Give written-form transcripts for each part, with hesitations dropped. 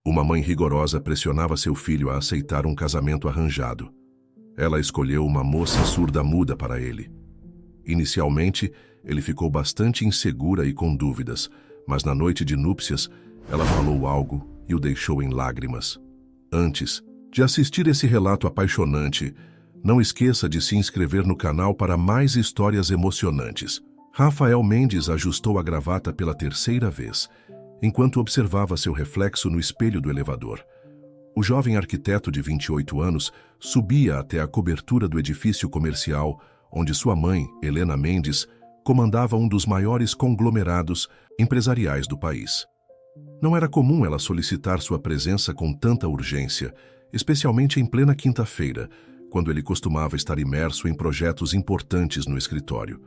Uma mãe rigorosa pressionava seu filho a aceitar um casamento arranjado. Ela escolheu uma moça surda-muda para ele. Inicialmente, ele ficou bastante insegura e com dúvidas, mas na noite de núpcias, ela falou algo e o deixou em lágrimas. Antes de assistir esse relato apaixonante, não esqueça de se inscrever no canal para mais histórias emocionantes. Rafael Mendes ajustou a gravata pela terceira vez, enquanto observava seu reflexo no espelho do elevador. O jovem arquiteto de 28 anos subia até a cobertura do edifício comercial, onde sua mãe, Helena Mendes, comandava um dos maiores conglomerados empresariais do país. Não era comum ela solicitar sua presença com tanta urgência, especialmente em plena quinta-feira, quando ele costumava estar imerso em projetos importantes no escritório.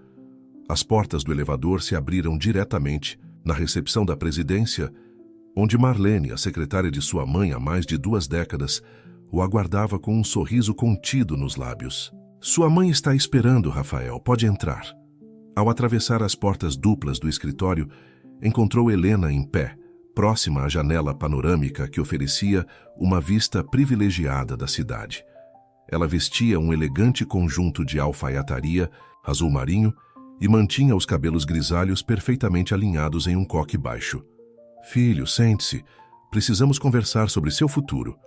As portas do elevador se abriram diretamente na recepção da presidência, onde Marlene, a secretária de sua mãe há mais de 2 décadas, o aguardava com um sorriso contido nos lábios. Sua mãe está esperando, Rafael, pode entrar. Ao atravessar as portas duplas do escritório, encontrou Helena em pé, próxima à janela panorâmica que oferecia uma vista privilegiada da cidade. Ela vestia um elegante conjunto de alfaiataria azul marinho e mantinha os cabelos grisalhos perfeitamente alinhados em um coque baixo. Filho, sente-se. Precisamos conversar sobre seu futuro.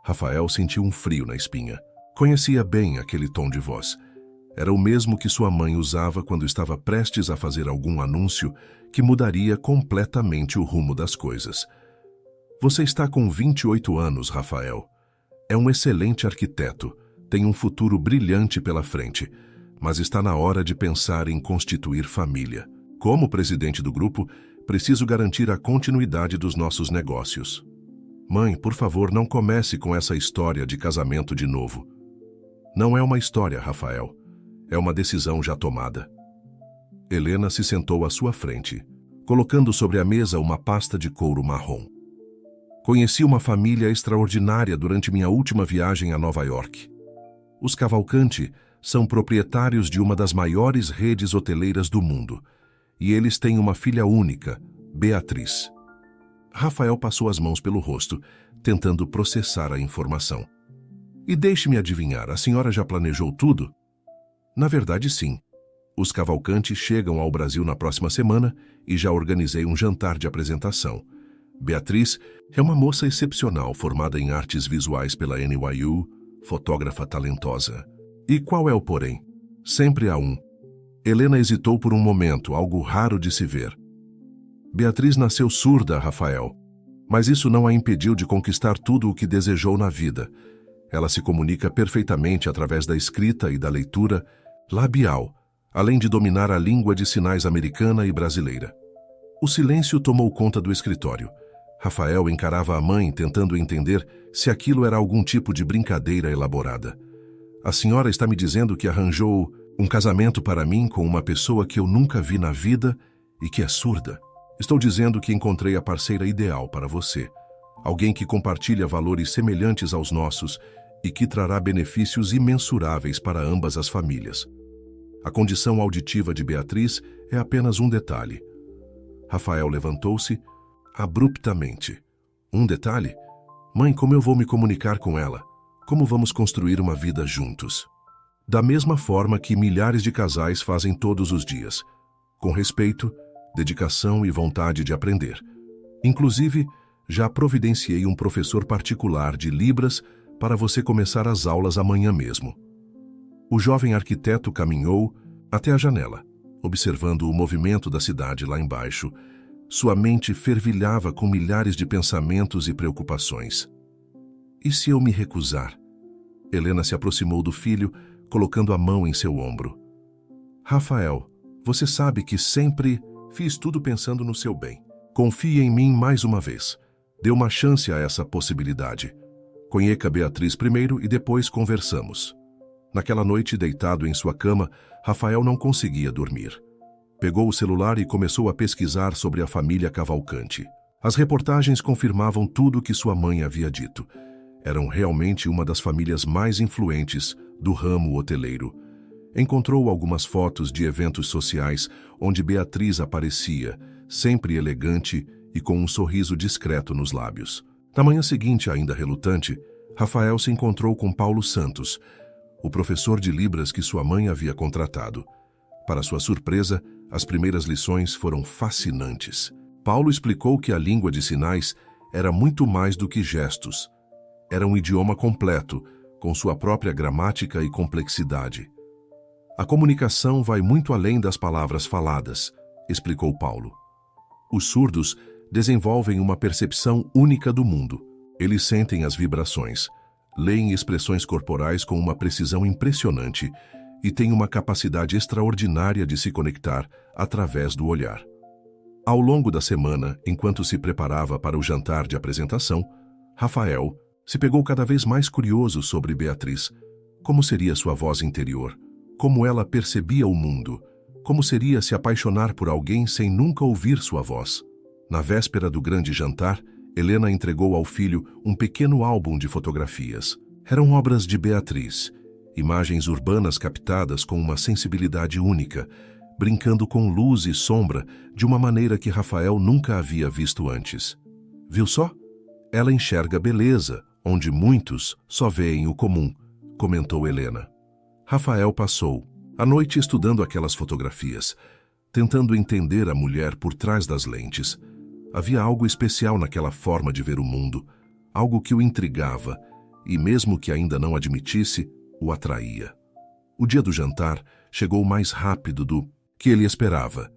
Rafael sentiu um frio na espinha. Conhecia bem aquele tom de voz. Era o mesmo que sua mãe usava quando estava prestes a fazer algum anúncio que mudaria completamente o rumo das coisas. Você está com 28 anos, Rafael. É um excelente arquiteto, tem um futuro brilhante pela frente, mas está na hora de pensar em constituir família. Como presidente do grupo, preciso garantir a continuidade dos nossos negócios. Mãe, por favor, não comece com essa história de casamento de novo. Não é uma história, Rafael. É uma decisão já tomada. Helena se sentou à sua frente, colocando sobre a mesa uma pasta de couro marrom. Conheci uma família extraordinária durante minha última viagem a Nova York. Os Cavalcanti são proprietários de uma das maiores redes hoteleiras do mundo, e eles têm uma filha única, Beatriz. Rafael passou as mãos pelo rosto, tentando processar a informação. E deixe-me adivinhar, a senhora já planejou tudo? Na verdade, sim. Os Cavalcanti chegam ao Brasil na próxima semana e já organizei um jantar de apresentação. Beatriz é uma moça excepcional formada em artes visuais pela NYU, fotógrafa talentosa. E qual é o porém? Sempre há um. Helena hesitou por um momento, algo raro de se ver. Beatriz nasceu surda, Rafael, mas isso não a impediu de conquistar tudo o que desejou na vida. Ela se comunica perfeitamente através da escrita e da leitura labial, além de dominar a língua de sinais americana e brasileira. O silêncio tomou conta do escritório. Rafael encarava a mãe, tentando entender se aquilo era algum tipo de brincadeira elaborada. A senhora está me dizendo que arranjou um casamento para mim com uma pessoa que eu nunca vi na vida e que é surda. Estou dizendo que encontrei a parceira ideal para você. Alguém que compartilha valores semelhantes aos nossos e que trará benefícios imensuráveis para ambas as famílias. A condição auditiva de Beatriz é apenas um detalhe. Rafael levantou-se abruptamente. Um detalhe? Mãe, como eu vou me comunicar com ela? Como vamos construir uma vida juntos? Da mesma forma que milhares de casais fazem todos os dias, com respeito, dedicação e vontade de aprender. Inclusive, já providenciei um professor particular de Libras para você começar as aulas amanhã mesmo. O jovem arquiteto caminhou até a janela, observando o movimento da cidade lá embaixo. Sua mente fervilhava com milhares de pensamentos e preocupações. E se eu me recusar? Helena se aproximou do filho, colocando a mão em seu ombro. Rafael, você sabe que sempre fiz tudo pensando no seu bem. Confie em mim mais uma vez. Dê uma chance a essa possibilidade. Conheça Beatriz primeiro e depois conversamos. Naquela noite, deitado em sua cama, Rafael não conseguia dormir. Pegou o celular e começou a pesquisar sobre a família Cavalcanti. As reportagens confirmavam tudo o que sua mãe havia dito. Eram realmente uma das famílias mais influentes do ramo hoteleiro. Encontrou algumas fotos de eventos sociais onde Beatriz aparecia, sempre elegante e com um sorriso discreto nos lábios. Na manhã seguinte, ainda relutante, Rafael se encontrou com Paulo Santos, o professor de Libras que sua mãe havia contratado. Para sua surpresa, as primeiras lições foram fascinantes. Paulo explicou que a língua de sinais era muito mais do que gestos. Era um idioma completo, com sua própria gramática e complexidade. A comunicação vai muito além das palavras faladas, explicou Paulo. Os surdos desenvolvem uma percepção única do mundo. Eles sentem as vibrações, leem expressões corporais com uma precisão impressionante e têm uma capacidade extraordinária de se conectar através do olhar. Ao longo da semana, enquanto se preparava para o jantar de apresentação, Rafael se pegou cada vez mais curioso sobre Beatriz. Como seria sua voz interior? Como ela percebia o mundo? Como seria se apaixonar por alguém sem nunca ouvir sua voz? Na véspera do grande jantar, Helena entregou ao filho um pequeno álbum de fotografias. Eram obras de Beatriz, imagens urbanas captadas com uma sensibilidade única, brincando com luz e sombra de uma maneira que Rafael nunca havia visto antes. Viu só? Ela enxerga beleza, onde muitos só veem o comum, comentou Helena. Rafael passou a noite estudando aquelas fotografias, tentando entender a mulher por trás das lentes. Havia algo especial naquela forma de ver o mundo, algo que o intrigava e, mesmo que ainda não admitisse, o atraía. O dia do jantar chegou mais rápido do que ele esperava.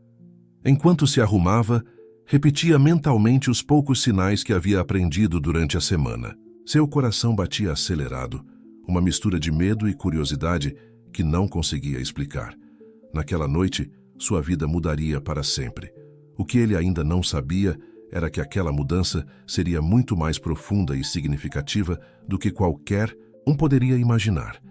Enquanto se arrumava, repetia mentalmente os poucos sinais que havia aprendido durante a semana. Seu coração batia acelerado, uma mistura de medo e curiosidade que não conseguia explicar. Naquela noite, sua vida mudaria para sempre. O que ele ainda não sabia era que aquela mudança seria muito mais profunda e significativa do que qualquer um poderia imaginar.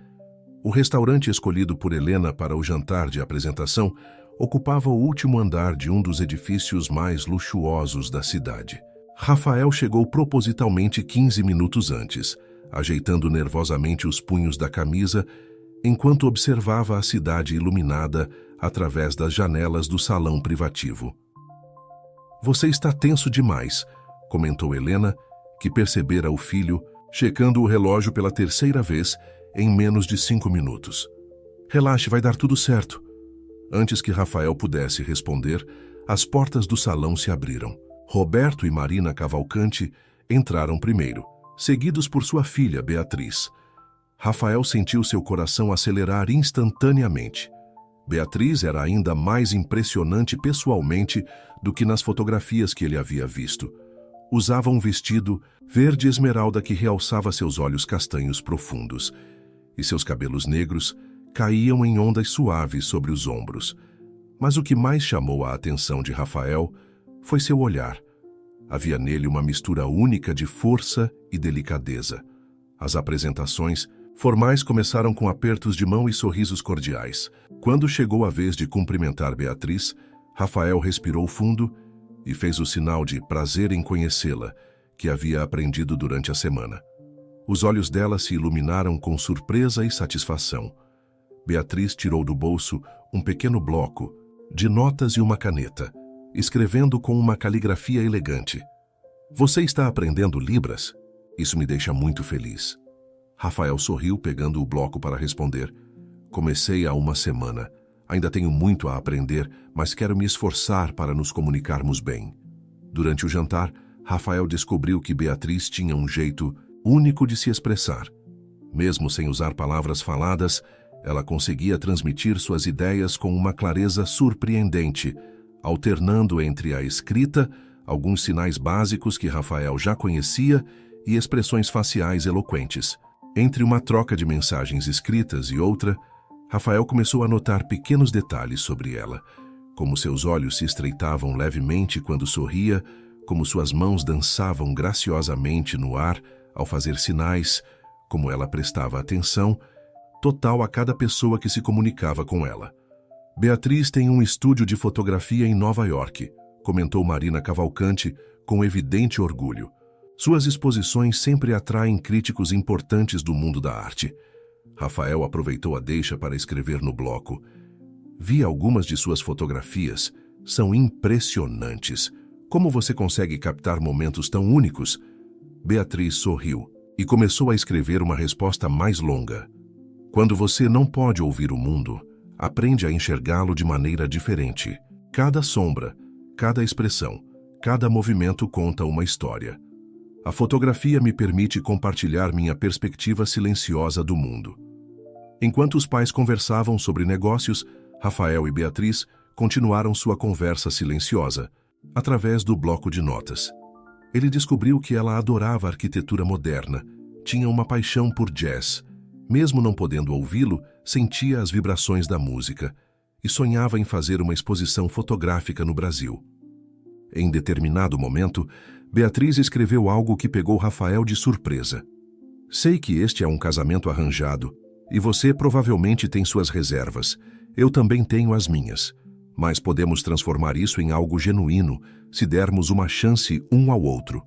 O restaurante escolhido por Helena para o jantar de apresentação ocupava o último andar de um dos edifícios mais luxuosos da cidade. Rafael chegou propositalmente 15 minutos antes, ajeitando nervosamente os punhos da camisa, enquanto observava a cidade iluminada através das janelas do salão privativo. Você está tenso demais, comentou Helena, que percebera o filho, checando o relógio pela terceira vez em menos de 5 minutos. Relaxe, vai dar tudo certo. Antes que Rafael pudesse responder, as portas do salão se abriram. Roberto e Marina Cavalcante entraram primeiro, seguidos por sua filha, Beatriz. Rafael sentiu seu coração acelerar instantaneamente. Beatriz era ainda mais impressionante pessoalmente do que nas fotografias que ele havia visto. Usava um vestido verde esmeralda que realçava seus olhos castanhos profundos, e seus cabelos negros caíam em ondas suaves sobre os ombros. Mas o que mais chamou a atenção de Rafael foi seu olhar. Havia nele uma mistura única de força e delicadeza. As apresentações formais começaram com apertos de mão e sorrisos cordiais. Quando chegou a vez de cumprimentar Beatriz, Rafael respirou fundo e fez o sinal de prazer em conhecê-la, que havia aprendido durante a semana. Os olhos dela se iluminaram com surpresa e satisfação. Beatriz tirou do bolso um pequeno bloco de notas e uma caneta, escrevendo com uma caligrafia elegante. Você está aprendendo Libras? Isso me deixa muito feliz. Rafael sorriu, pegando o bloco para responder. Comecei há uma semana. Ainda tenho muito a aprender, mas quero me esforçar para nos comunicarmos bem. Durante o jantar, Rafael descobriu que Beatriz tinha um jeito único de se expressar. Mesmo sem usar palavras faladas, ela conseguia transmitir suas ideias com uma clareza surpreendente, alternando entre a escrita, alguns sinais básicos que Rafael já conhecia e expressões faciais eloquentes. Entre uma troca de mensagens escritas e outra, Rafael começou a notar pequenos detalhes sobre ela, como seus olhos se estreitavam levemente quando sorria, como suas mãos dançavam graciosamente no ar ao fazer sinais, como ela prestava atenção total a cada pessoa que se comunicava com ela. Beatriz tem um estúdio de fotografia em Nova York, comentou Marina Cavalcante com evidente orgulho. Suas exposições sempre atraem críticos importantes do mundo da arte. Rafael aproveitou a deixa para escrever no bloco. Vi algumas de suas fotografias. São impressionantes. Como você consegue captar momentos tão únicos? Beatriz sorriu e começou a escrever uma resposta mais longa. Quando você não pode ouvir o mundo, aprende a enxergá-lo de maneira diferente. Cada sombra, cada expressão, cada movimento conta uma história. A fotografia me permite compartilhar minha perspectiva silenciosa do mundo. Enquanto os pais conversavam sobre negócios, Rafael e Beatriz continuaram sua conversa silenciosa, através do bloco de notas. Ele descobriu que ela adorava a arquitetura moderna, tinha uma paixão por jazz. Mesmo não podendo ouvi-lo, sentia as vibrações da música e sonhava em fazer uma exposição fotográfica no Brasil. Em determinado momento, Beatriz escreveu algo que pegou Rafael de surpresa. Sei que este é um casamento arranjado e você provavelmente tem suas reservas. Eu também tenho as minhas. Mas podemos transformar isso em algo genuíno se dermos uma chance um ao outro.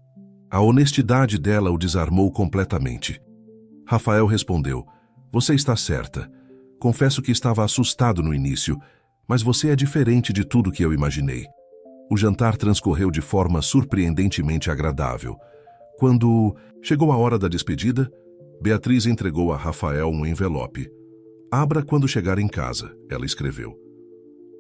A honestidade dela o desarmou completamente. Rafael respondeu: você está certa. Confesso que estava assustado no início, mas você é diferente de tudo que eu imaginei. O jantar transcorreu de forma surpreendentemente agradável. Quando chegou a hora da despedida, Beatriz entregou a Rafael um envelope. Abra quando chegar em casa, ela escreveu.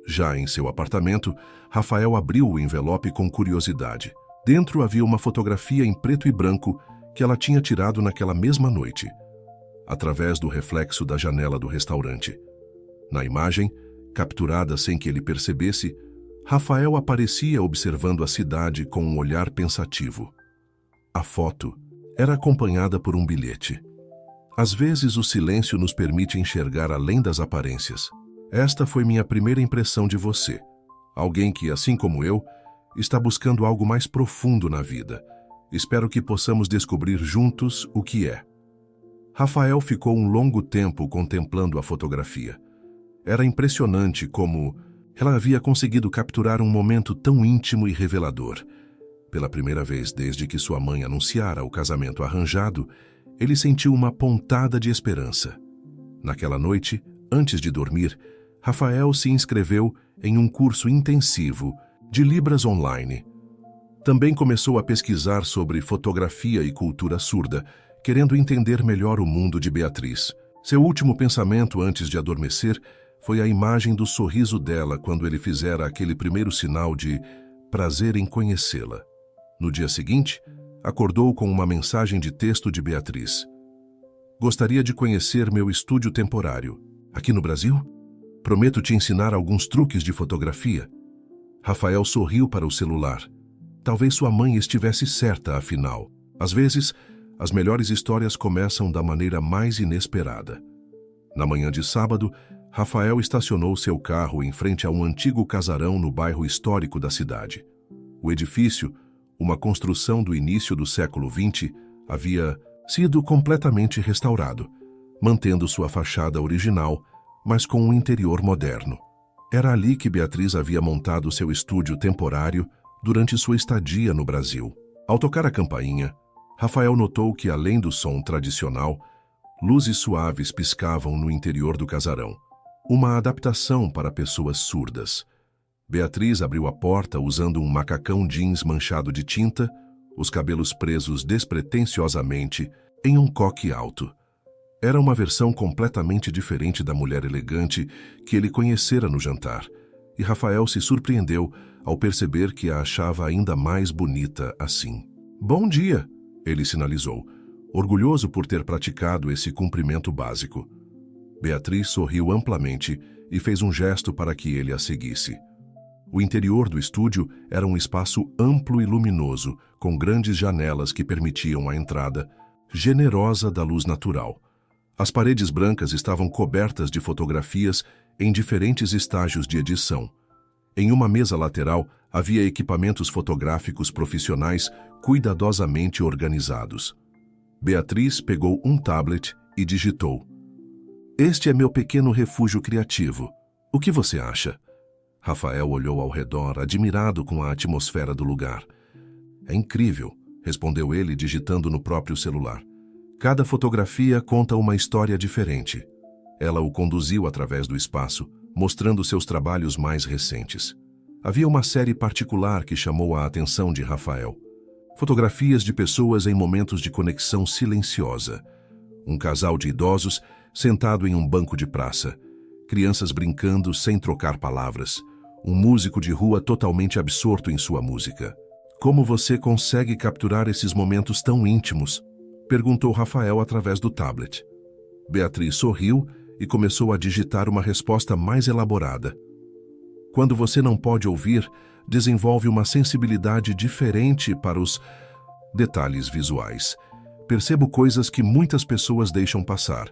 Já em seu apartamento, Rafael abriu o envelope com curiosidade. Dentro havia uma fotografia em preto e branco que ela tinha tirado naquela mesma noite, através do reflexo da janela do restaurante. Na imagem, capturada sem que ele percebesse, Rafael aparecia observando a cidade com um olhar pensativo. A foto era acompanhada por um bilhete. Às vezes o silêncio nos permite enxergar além das aparências. Esta foi minha primeira impressão de você. Alguém que, assim como eu, está buscando algo mais profundo na vida. Espero que possamos descobrir juntos o que é. Rafael ficou um longo tempo contemplando a fotografia. Era impressionante como ela havia conseguido capturar um momento tão íntimo e revelador. Pela primeira vez desde que sua mãe anunciara o casamento arranjado, ele sentiu uma pontada de esperança. Naquela noite, antes de dormir, Rafael se inscreveu em um curso intensivo de Libras online. Também começou a pesquisar sobre fotografia e cultura surda, querendo entender melhor o mundo de Beatriz. Seu último pensamento antes de adormecer foi a imagem do sorriso dela quando ele fizera aquele primeiro sinal de prazer em conhecê-la. No dia seguinte, acordou com uma mensagem de texto de Beatriz. Gostaria de conhecer meu estúdio temporário. Aqui no Brasil? Prometo te ensinar alguns truques de fotografia. Rafael sorriu para o celular. Talvez sua mãe estivesse certa, afinal. Às vezes, as melhores histórias começam da maneira mais inesperada. Na manhã de sábado, Rafael estacionou seu carro em frente a um antigo casarão no bairro histórico da cidade. O edifício, uma construção do início do século XX, havia sido completamente restaurado, mantendo sua fachada original, mas com um interior moderno. Era ali que Beatriz havia montado seu estúdio temporário durante sua estadia no Brasil. Ao tocar a campainha, Rafael notou que, além do som tradicional, luzes suaves piscavam no interior do casarão, uma adaptação para pessoas surdas. Beatriz abriu a porta usando um macacão jeans manchado de tinta, os cabelos presos despretensiosamente em um coque alto. Era uma versão completamente diferente da mulher elegante que ele conhecera no jantar, e Rafael se surpreendeu ao perceber que a achava ainda mais bonita assim. "Bom dia", ele sinalizou, orgulhoso por ter praticado esse cumprimento básico. Beatriz sorriu amplamente e fez um gesto para que ele a seguisse. O interior do estúdio era um espaço amplo e luminoso, com grandes janelas que permitiam a entrada generosa da luz natural. As paredes brancas estavam cobertas de fotografias em diferentes estágios de edição. Em uma mesa lateral havia equipamentos fotográficos profissionais cuidadosamente organizados. Beatriz pegou um tablet e digitou: "Este é meu pequeno refúgio criativo. O que você acha?" Rafael olhou ao redor, admirado com a atmosfera do lugar. "É incrível", respondeu ele, digitando no próprio celular. "Cada fotografia conta uma história diferente." Ela o conduziu através do espaço, mostrando seus trabalhos mais recentes. Havia uma série particular que chamou a atenção de Rafael. Fotografias de pessoas em momentos de conexão silenciosa. Um casal de idosos sentado em um banco de praça. Crianças brincando sem trocar palavras. Um músico de rua totalmente absorto em sua música. Como você consegue capturar esses momentos tão íntimos? Perguntou Rafael através do tablet. Beatriz sorriu e começou a digitar uma resposta mais elaborada. Quando você não pode ouvir, desenvolve uma sensibilidade diferente para os detalhes visuais. Percebo coisas que muitas pessoas deixam passar.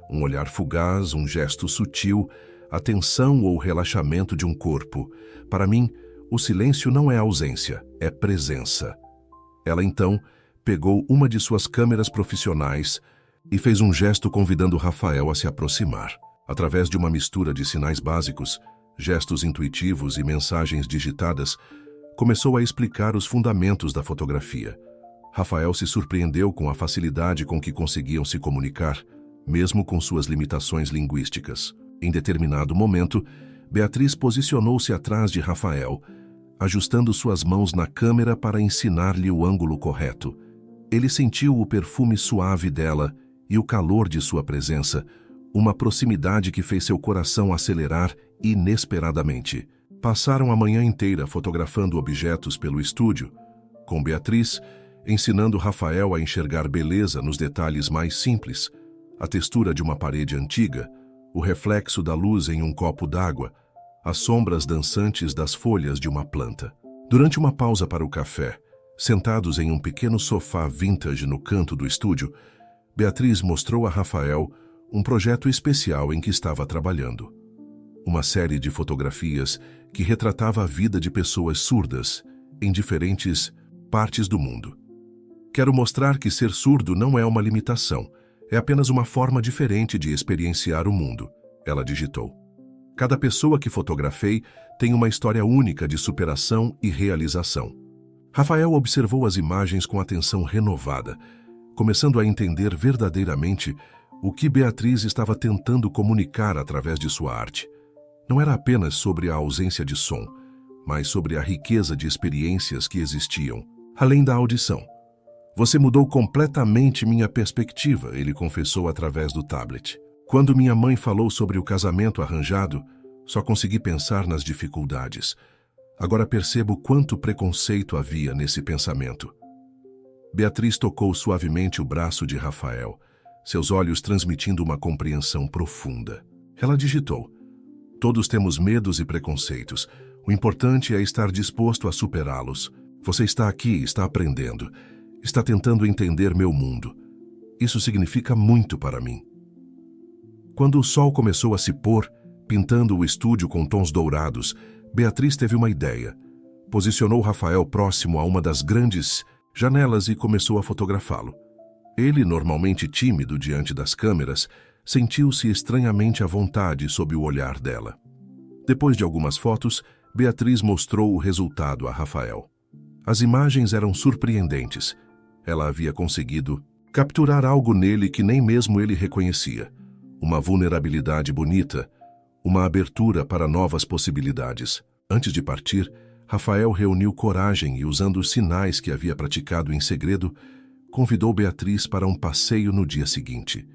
Um olhar fugaz, um gesto sutil, a tensão ou relaxamento de um corpo. Para mim, o silêncio não é ausência, é presença. Ela então pegou uma de suas câmeras profissionais e fez um gesto convidando Rafael a se aproximar. Através de uma mistura de sinais básicos, gestos intuitivos e mensagens digitadas, começou a explicar os fundamentos da fotografia. Rafael se surpreendeu com a facilidade com que conseguiam se comunicar, mesmo com suas limitações linguísticas. Em determinado momento, Beatriz posicionou-se atrás de Rafael, ajustando suas mãos na câmera para ensinar-lhe o ângulo correto. Ele sentiu o perfume suave dela e o calor de sua presença, uma proximidade que fez seu coração acelerar inesperadamente. Passaram a manhã inteira fotografando objetos pelo estúdio, com Beatriz ensinando Rafael a enxergar beleza nos detalhes mais simples, a textura de uma parede antiga, o reflexo da luz em um copo d'água, as sombras dançantes das folhas de uma planta. Durante uma pausa para o café, sentados em um pequeno sofá vintage no canto do estúdio, Beatriz mostrou a Rafael um projeto especial em que estava trabalhando. Uma série de fotografias que retratava a vida de pessoas surdas em diferentes partes do mundo. Quero mostrar que ser surdo não é uma limitação, é apenas uma forma diferente de experienciar o mundo, ela digitou. Cada pessoa que fotografei tem uma história única de superação e realização. Rafael observou as imagens com atenção renovada, começando a entender verdadeiramente o que Beatriz estava tentando comunicar através de sua arte. Não era apenas sobre a ausência de som, mas sobre a riqueza de experiências que existiam, além da audição. Você mudou completamente minha perspectiva, ele confessou através do tablet. Quando minha mãe falou sobre o casamento arranjado, só consegui pensar nas dificuldades. Agora percebo quanto preconceito havia nesse pensamento. Beatriz tocou suavemente o braço de Rafael, seus olhos transmitindo uma compreensão profunda. Ela digitou: todos temos medos e preconceitos. O importante é estar disposto a superá-los. Você está aqui, está aprendendo. Está tentando entender meu mundo. Isso significa muito para mim. Quando o sol começou a se pôr, pintando o estúdio com tons dourados, Beatriz teve uma ideia. Posicionou Rafael próximo a uma das grandes janelas e começou a fotografá-lo. Ele, normalmente tímido diante das câmeras, sentiu-se estranhamente à vontade sob o olhar dela. Depois de algumas fotos, Beatriz mostrou o resultado a Rafael. As imagens eram surpreendentes. Ela havia conseguido capturar algo nele que nem mesmo ele reconhecia. Uma vulnerabilidade bonita, uma abertura para novas possibilidades. Antes de partir, Rafael reuniu coragem e, usando os sinais que havia praticado em segredo, convidou Beatriz para um passeio no dia seguinte.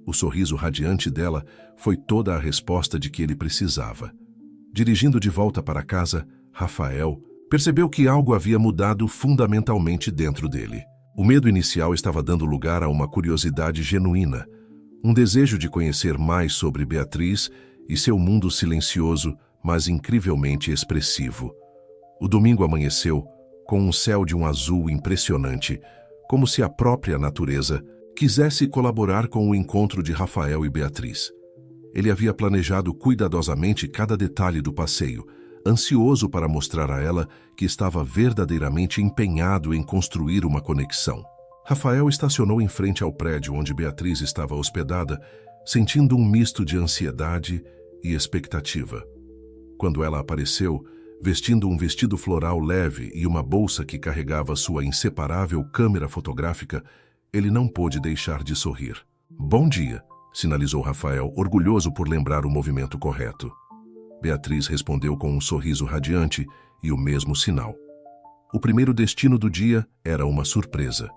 O sorriso radiante dela foi toda a resposta de que ele precisava. Dirigindo de volta para casa, Rafael percebeu que algo havia mudado fundamentalmente dentro dele. O medo inicial estava dando lugar a uma curiosidade genuína, um desejo de conhecer mais sobre Beatriz e seu mundo silencioso, mas incrivelmente expressivo. O domingo amanheceu com um céu de um azul impressionante, como se a própria natureza quisesse colaborar com o encontro de Rafael e Beatriz. Ele havia planejado cuidadosamente cada detalhe do passeio, ansioso para mostrar a ela que estava verdadeiramente empenhado em construir uma conexão. Rafael estacionou em frente ao prédio onde Beatriz estava hospedada, sentindo um misto de ansiedade e expectativa. Quando ela apareceu, vestindo um vestido floral leve e uma bolsa que carregava sua inseparável câmera fotográfica, ele não pôde deixar de sorrir. "Bom dia", sinalizou Rafael, orgulhoso por lembrar o movimento correto. Beatriz respondeu com um sorriso radiante e o mesmo sinal. O primeiro destino do dia era uma surpresa.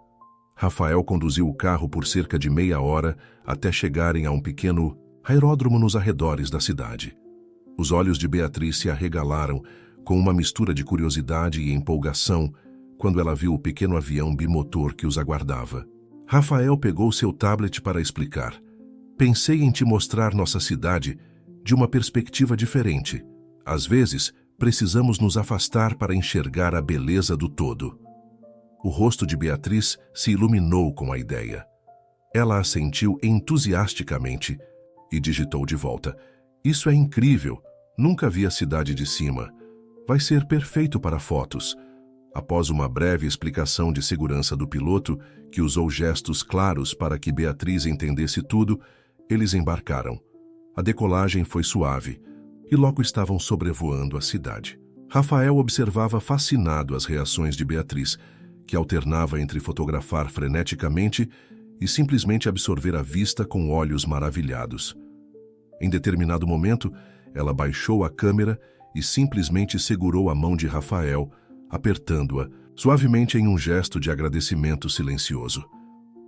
Rafael conduziu o carro por cerca de meia hora até chegarem a um pequeno aeródromo nos arredores da cidade. Os olhos de Beatriz se arregalaram com uma mistura de curiosidade e empolgação quando ela viu o pequeno avião bimotor que os aguardava. Rafael pegou seu tablet para explicar. Pensei em te mostrar nossa cidade de uma perspectiva diferente. Às vezes, precisamos nos afastar para enxergar a beleza do todo. O rosto de Beatriz se iluminou com a ideia. Ela assentiu entusiasticamente e digitou de volta. Isso é incrível! Nunca vi a cidade de cima. Vai ser perfeito para fotos. Após uma breve explicação de segurança do piloto, que usou gestos claros para que Beatriz entendesse tudo, eles embarcaram. A decolagem foi suave e logo estavam sobrevoando a cidade. Rafael observava fascinado as reações de Beatriz, que alternava entre fotografar freneticamente e simplesmente absorver a vista com olhos maravilhados. Em determinado momento, ela baixou a câmera e simplesmente segurou a mão de Rafael, apertando-a suavemente em um gesto de agradecimento silencioso.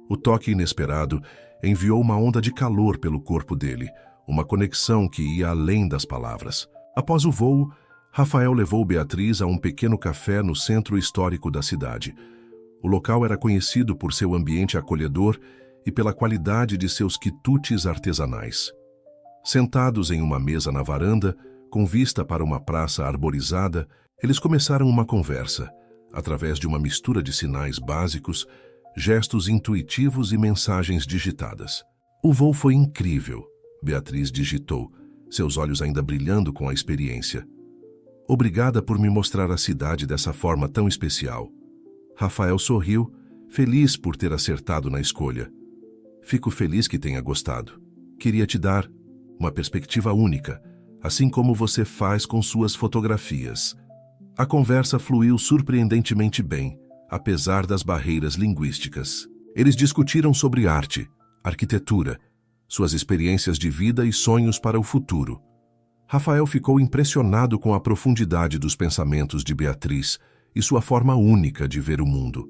O toque inesperado enviou uma onda de calor pelo corpo dele, uma conexão que ia além das palavras. Após o voo, Rafael levou Beatriz a um pequeno café no centro histórico da cidade. O local era conhecido por seu ambiente acolhedor e pela qualidade de seus quitutes artesanais. Sentados em uma mesa na varanda, com vista para uma praça arborizada, eles começaram uma conversa, através de uma mistura de sinais básicos, gestos intuitivos e mensagens digitadas. O voo foi incrível, Beatriz digitou, seus olhos ainda brilhando com a experiência. Obrigada por me mostrar a cidade dessa forma tão especial. Rafael sorriu, feliz por ter acertado na escolha. Fico feliz que tenha gostado. Queria te dar uma perspectiva única, assim como você faz com suas fotografias. A conversa fluiu surpreendentemente bem, apesar das barreiras linguísticas. Eles discutiram sobre arte, arquitetura, suas experiências de vida e sonhos para o futuro. Rafael ficou impressionado com a profundidade dos pensamentos de Beatriz e sua forma única de ver o mundo.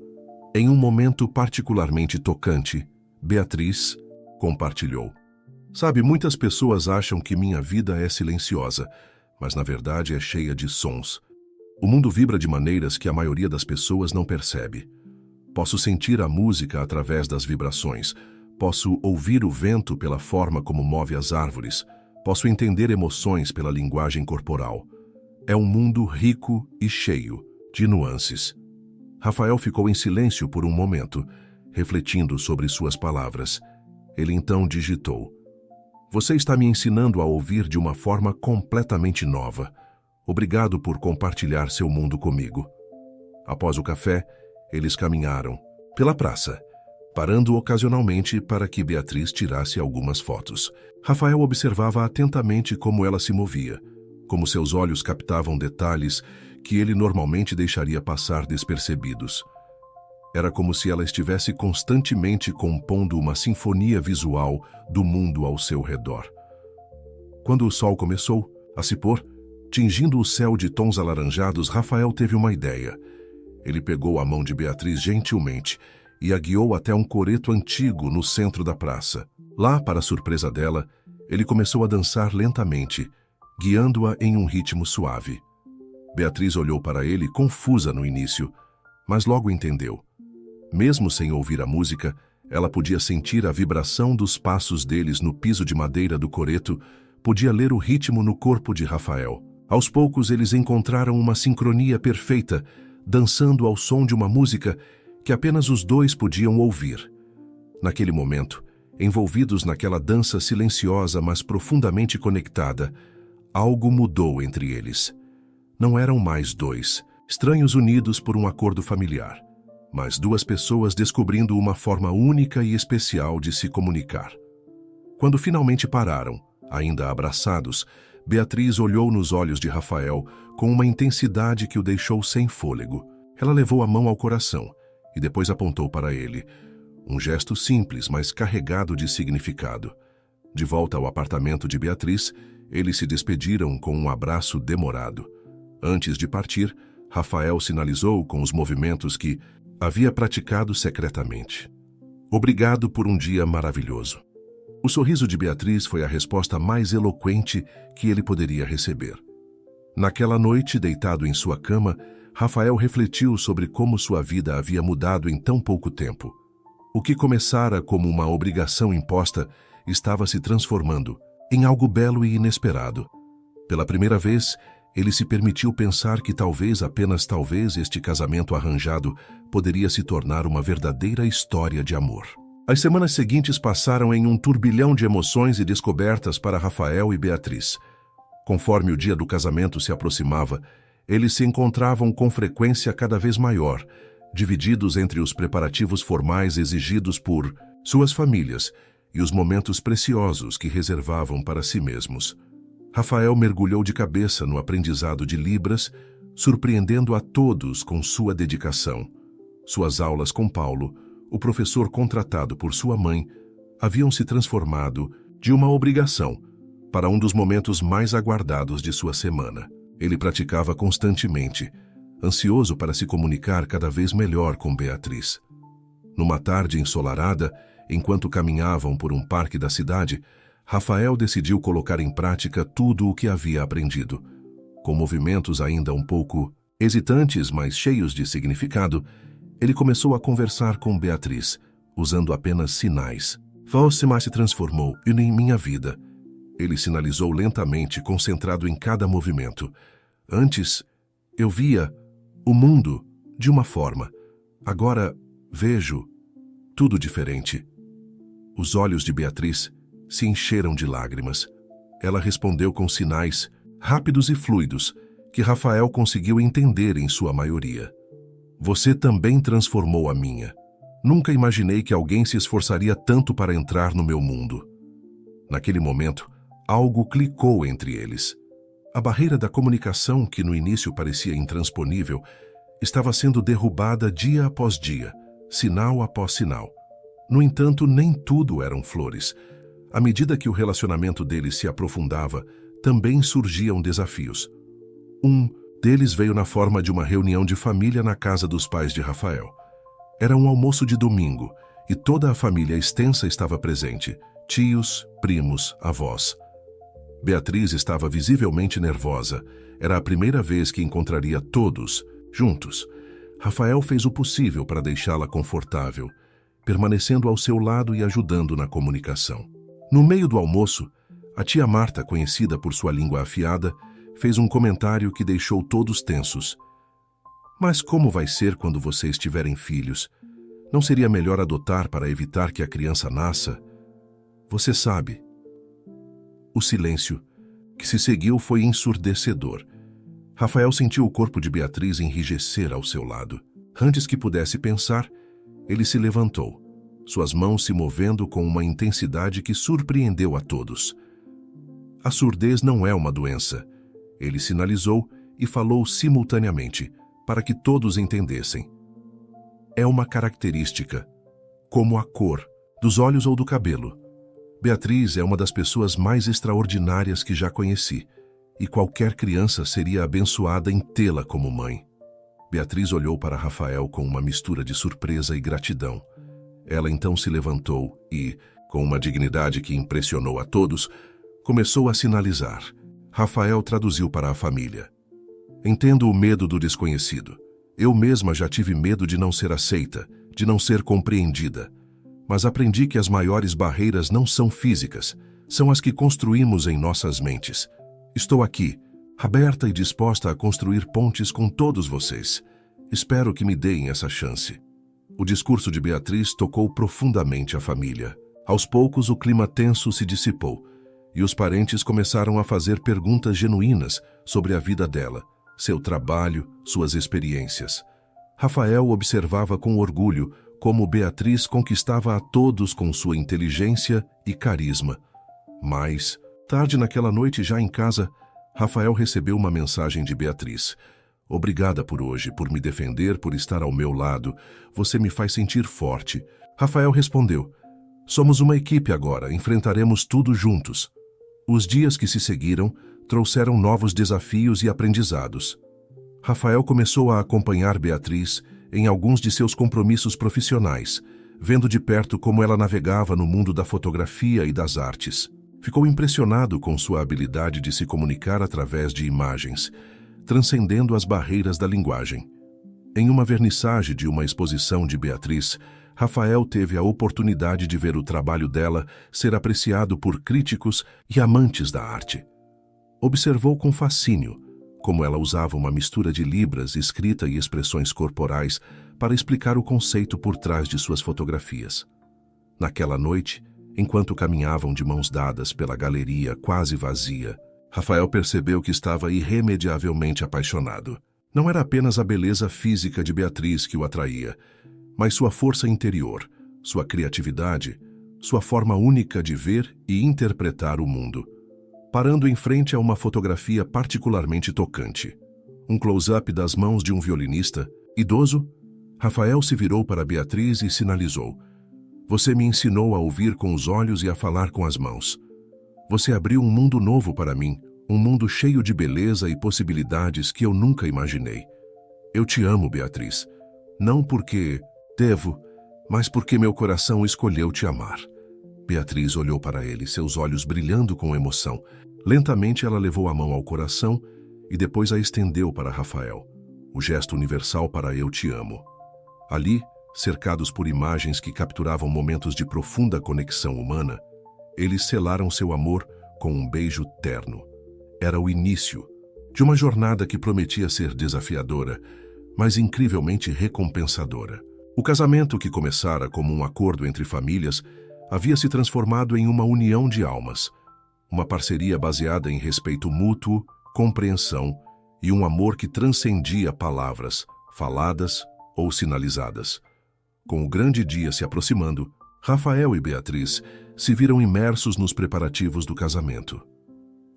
Em um momento particularmente tocante, Beatriz compartilhou. Sabe, muitas pessoas acham que minha vida é silenciosa, mas na verdade é cheia de sons. O mundo vibra de maneiras que a maioria das pessoas não percebe. Posso sentir a música através das vibrações. Posso ouvir o vento pela forma como move as árvores. Posso entender emoções pela linguagem corporal. É um mundo rico e cheio de nuances. Rafael ficou em silêncio por um momento, refletindo sobre suas palavras. Ele então digitou. Você está me ensinando a ouvir de uma forma completamente nova. Obrigado por compartilhar seu mundo comigo. Após o café, eles caminharam pela praça, parando ocasionalmente para que Beatriz tirasse algumas fotos. Rafael observava atentamente como ela se movia, como seus olhos captavam detalhes que ele normalmente deixaria passar despercebidos. Era como se ela estivesse constantemente compondo uma sinfonia visual do mundo ao seu redor. Quando o sol começou a se pôr, tingindo o céu de tons alaranjados, Rafael teve uma ideia. Ele pegou a mão de Beatriz gentilmente e a guiou até um coreto antigo no centro da praça. Lá, para surpresa dela, ele começou a dançar lentamente, guiando-a em um ritmo suave. Beatriz olhou para ele confusa no início, mas logo entendeu. Mesmo sem ouvir a música, ela podia sentir a vibração dos passos deles no piso de madeira do coreto, podia ler o ritmo no corpo de Rafael. Aos poucos, eles encontraram uma sincronia perfeita, dançando ao som de uma música que apenas os dois podiam ouvir. Naquele momento, envolvidos naquela dança silenciosa mas profundamente conectada, algo mudou entre eles. Não eram mais dois, estranhos unidos por um acordo familiar, mas duas pessoas descobrindo uma forma única e especial de se comunicar. Quando finalmente pararam, ainda abraçados, Beatriz olhou nos olhos de Rafael com uma intensidade que o deixou sem fôlego. Ela levou a mão ao coração e depois apontou para ele. Um gesto simples, mas carregado de significado. De volta ao apartamento de Beatriz, eles se despediram com um abraço demorado. Antes de partir, Rafael sinalizou com os movimentos que havia praticado secretamente. Obrigado por um dia maravilhoso. O sorriso de Beatriz foi a resposta mais eloquente que ele poderia receber. Naquela noite, deitado em sua cama, Rafael refletiu sobre como sua vida havia mudado em tão pouco tempo. O que começara como uma obrigação imposta estava se transformando em algo belo e inesperado. Pela primeira vez, ele se permitiu pensar que talvez, apenas talvez, este casamento arranjado poderia se tornar uma verdadeira história de amor. As semanas seguintes passaram em um turbilhão de emoções e descobertas para Rafael e Beatriz. Conforme o dia do casamento se aproximava, eles se encontravam com frequência cada vez maior, divididos entre os preparativos formais exigidos por suas famílias e os momentos preciosos que reservavam para si mesmos. Rafael mergulhou de cabeça no aprendizado de Libras, surpreendendo a todos com sua dedicação. Suas aulas com Paulo, o professor contratado por sua mãe, haviam se transformado de uma obrigação para um dos momentos mais aguardados de sua semana. Ele praticava constantemente, ansioso para se comunicar cada vez melhor com Beatriz. Numa tarde ensolarada, enquanto caminhavam por um parque da cidade, Rafael decidiu colocar em prática tudo o que havia aprendido. Com movimentos ainda um pouco hesitantes, mas cheios de significado, ele começou a conversar com Beatriz, usando apenas sinais. Você se transformou em minha vida. Ele sinalizou lentamente, concentrado em cada movimento. Antes, eu via o mundo de uma forma. Agora, vejo tudo diferente. Os olhos de Beatriz se encheram de lágrimas. Ela respondeu com sinais rápidos e fluidos que Rafael conseguiu entender em sua maioria. Você também transformou a minha. Nunca imaginei que alguém se esforçaria tanto para entrar no meu mundo. Naquele momento, algo clicou entre eles. A barreira da comunicação, que no início parecia intransponível, estava sendo derrubada dia após dia, sinal após sinal. No entanto, nem tudo eram flores. À medida que o relacionamento deles se aprofundava, também surgiam desafios. Um deles veio na forma de uma reunião de família na casa dos pais de Rafael. Era um almoço de domingo e toda a família extensa estava presente, tios, primos, avós. Beatriz estava visivelmente nervosa. Era a primeira vez que encontraria todos juntos. Rafael fez o possível para deixá-la confortável, permanecendo ao seu lado e ajudando na comunicação. No meio do almoço, a tia Marta, conhecida por sua língua afiada, fez um comentário que deixou todos tensos. Mas como vai ser quando vocês tiverem filhos? Não seria melhor adotar para evitar que a criança nasça? Você sabe. O silêncio que se seguiu foi ensurdecedor. Rafael sentiu o corpo de Beatriz enrijecer ao seu lado. Antes que pudesse pensar, ele se levantou, suas mãos se movendo com uma intensidade que surpreendeu a todos. A surdez não é uma doença. Ele sinalizou e falou simultaneamente, para que todos entendessem. É uma característica, como a cor, dos olhos ou do cabelo. Beatriz é uma das pessoas mais extraordinárias que já conheci, e qualquer criança seria abençoada em tê-la como mãe. Beatriz olhou para Rafael com uma mistura de surpresa e gratidão. Ela então se levantou e, com uma dignidade que impressionou a todos, começou a sinalizar. Rafael traduziu para a família. Entendo o medo do desconhecido. Eu mesma já tive medo de não ser aceita, de não ser compreendida. Mas aprendi que as maiores barreiras não são físicas, são as que construímos em nossas mentes. Estou aqui, aberta e disposta a construir pontes com todos vocês. Espero que me deem essa chance. O discurso de Beatriz tocou profundamente a família. Aos poucos, o clima tenso se dissipou, e os parentes começaram a fazer perguntas genuínas sobre a vida dela, seu trabalho, suas experiências. Rafael observava com orgulho como Beatriz conquistava a todos com sua inteligência e carisma. Mas, tarde naquela noite, já em casa, Rafael recebeu uma mensagem de Beatriz. Obrigada por hoje, por me defender, por estar ao meu lado. Você me faz sentir forte. Rafael respondeu, somos uma equipe agora, enfrentaremos tudo juntos. Os dias que se seguiram trouxeram novos desafios e aprendizados. Rafael começou a acompanhar Beatriz em alguns de seus compromissos profissionais, vendo de perto como ela navegava no mundo da fotografia e das artes. Ficou impressionado com sua habilidade de se comunicar através de imagens, transcendendo as barreiras da linguagem. Em uma vernissage de uma exposição de Beatriz, Rafael teve a oportunidade de ver o trabalho dela ser apreciado por críticos e amantes da arte. Observou com fascínio como ela usava uma mistura de libras, escrita e expressões corporais para explicar o conceito por trás de suas fotografias. Naquela noite, enquanto caminhavam de mãos dadas pela galeria quase vazia, Rafael percebeu que estava irremediavelmente apaixonado. Não era apenas a beleza física de Beatriz que o atraía, mas sua força interior, sua criatividade, sua forma única de ver e interpretar o mundo. Parando em frente a uma fotografia particularmente tocante, um close-up das mãos de um violinista idoso, Rafael se virou para Beatriz e sinalizou: "Você me ensinou a ouvir com os olhos e a falar com as mãos. Você abriu um mundo novo para mim, um mundo cheio de beleza e possibilidades que eu nunca imaginei. Eu te amo, Beatriz. Não porque devo, mas porque meu coração escolheu te amar." Beatriz olhou para ele, seus olhos brilhando com emoção. Lentamente ela levou a mão ao coração e depois a estendeu para Rafael, o gesto universal para "eu te amo". Ali, cercados por imagens que capturavam momentos de profunda conexão humana, eles selaram seu amor com um beijo terno. Era o início de uma jornada que prometia ser desafiadora, mas incrivelmente recompensadora. O casamento, que começara como um acordo entre famílias, havia se transformado em uma união de almas, uma parceria baseada em respeito mútuo, compreensão e um amor que transcendia palavras, faladas ou sinalizadas. Com o grande dia se aproximando, Rafael e Beatriz se viram imersos nos preparativos do casamento.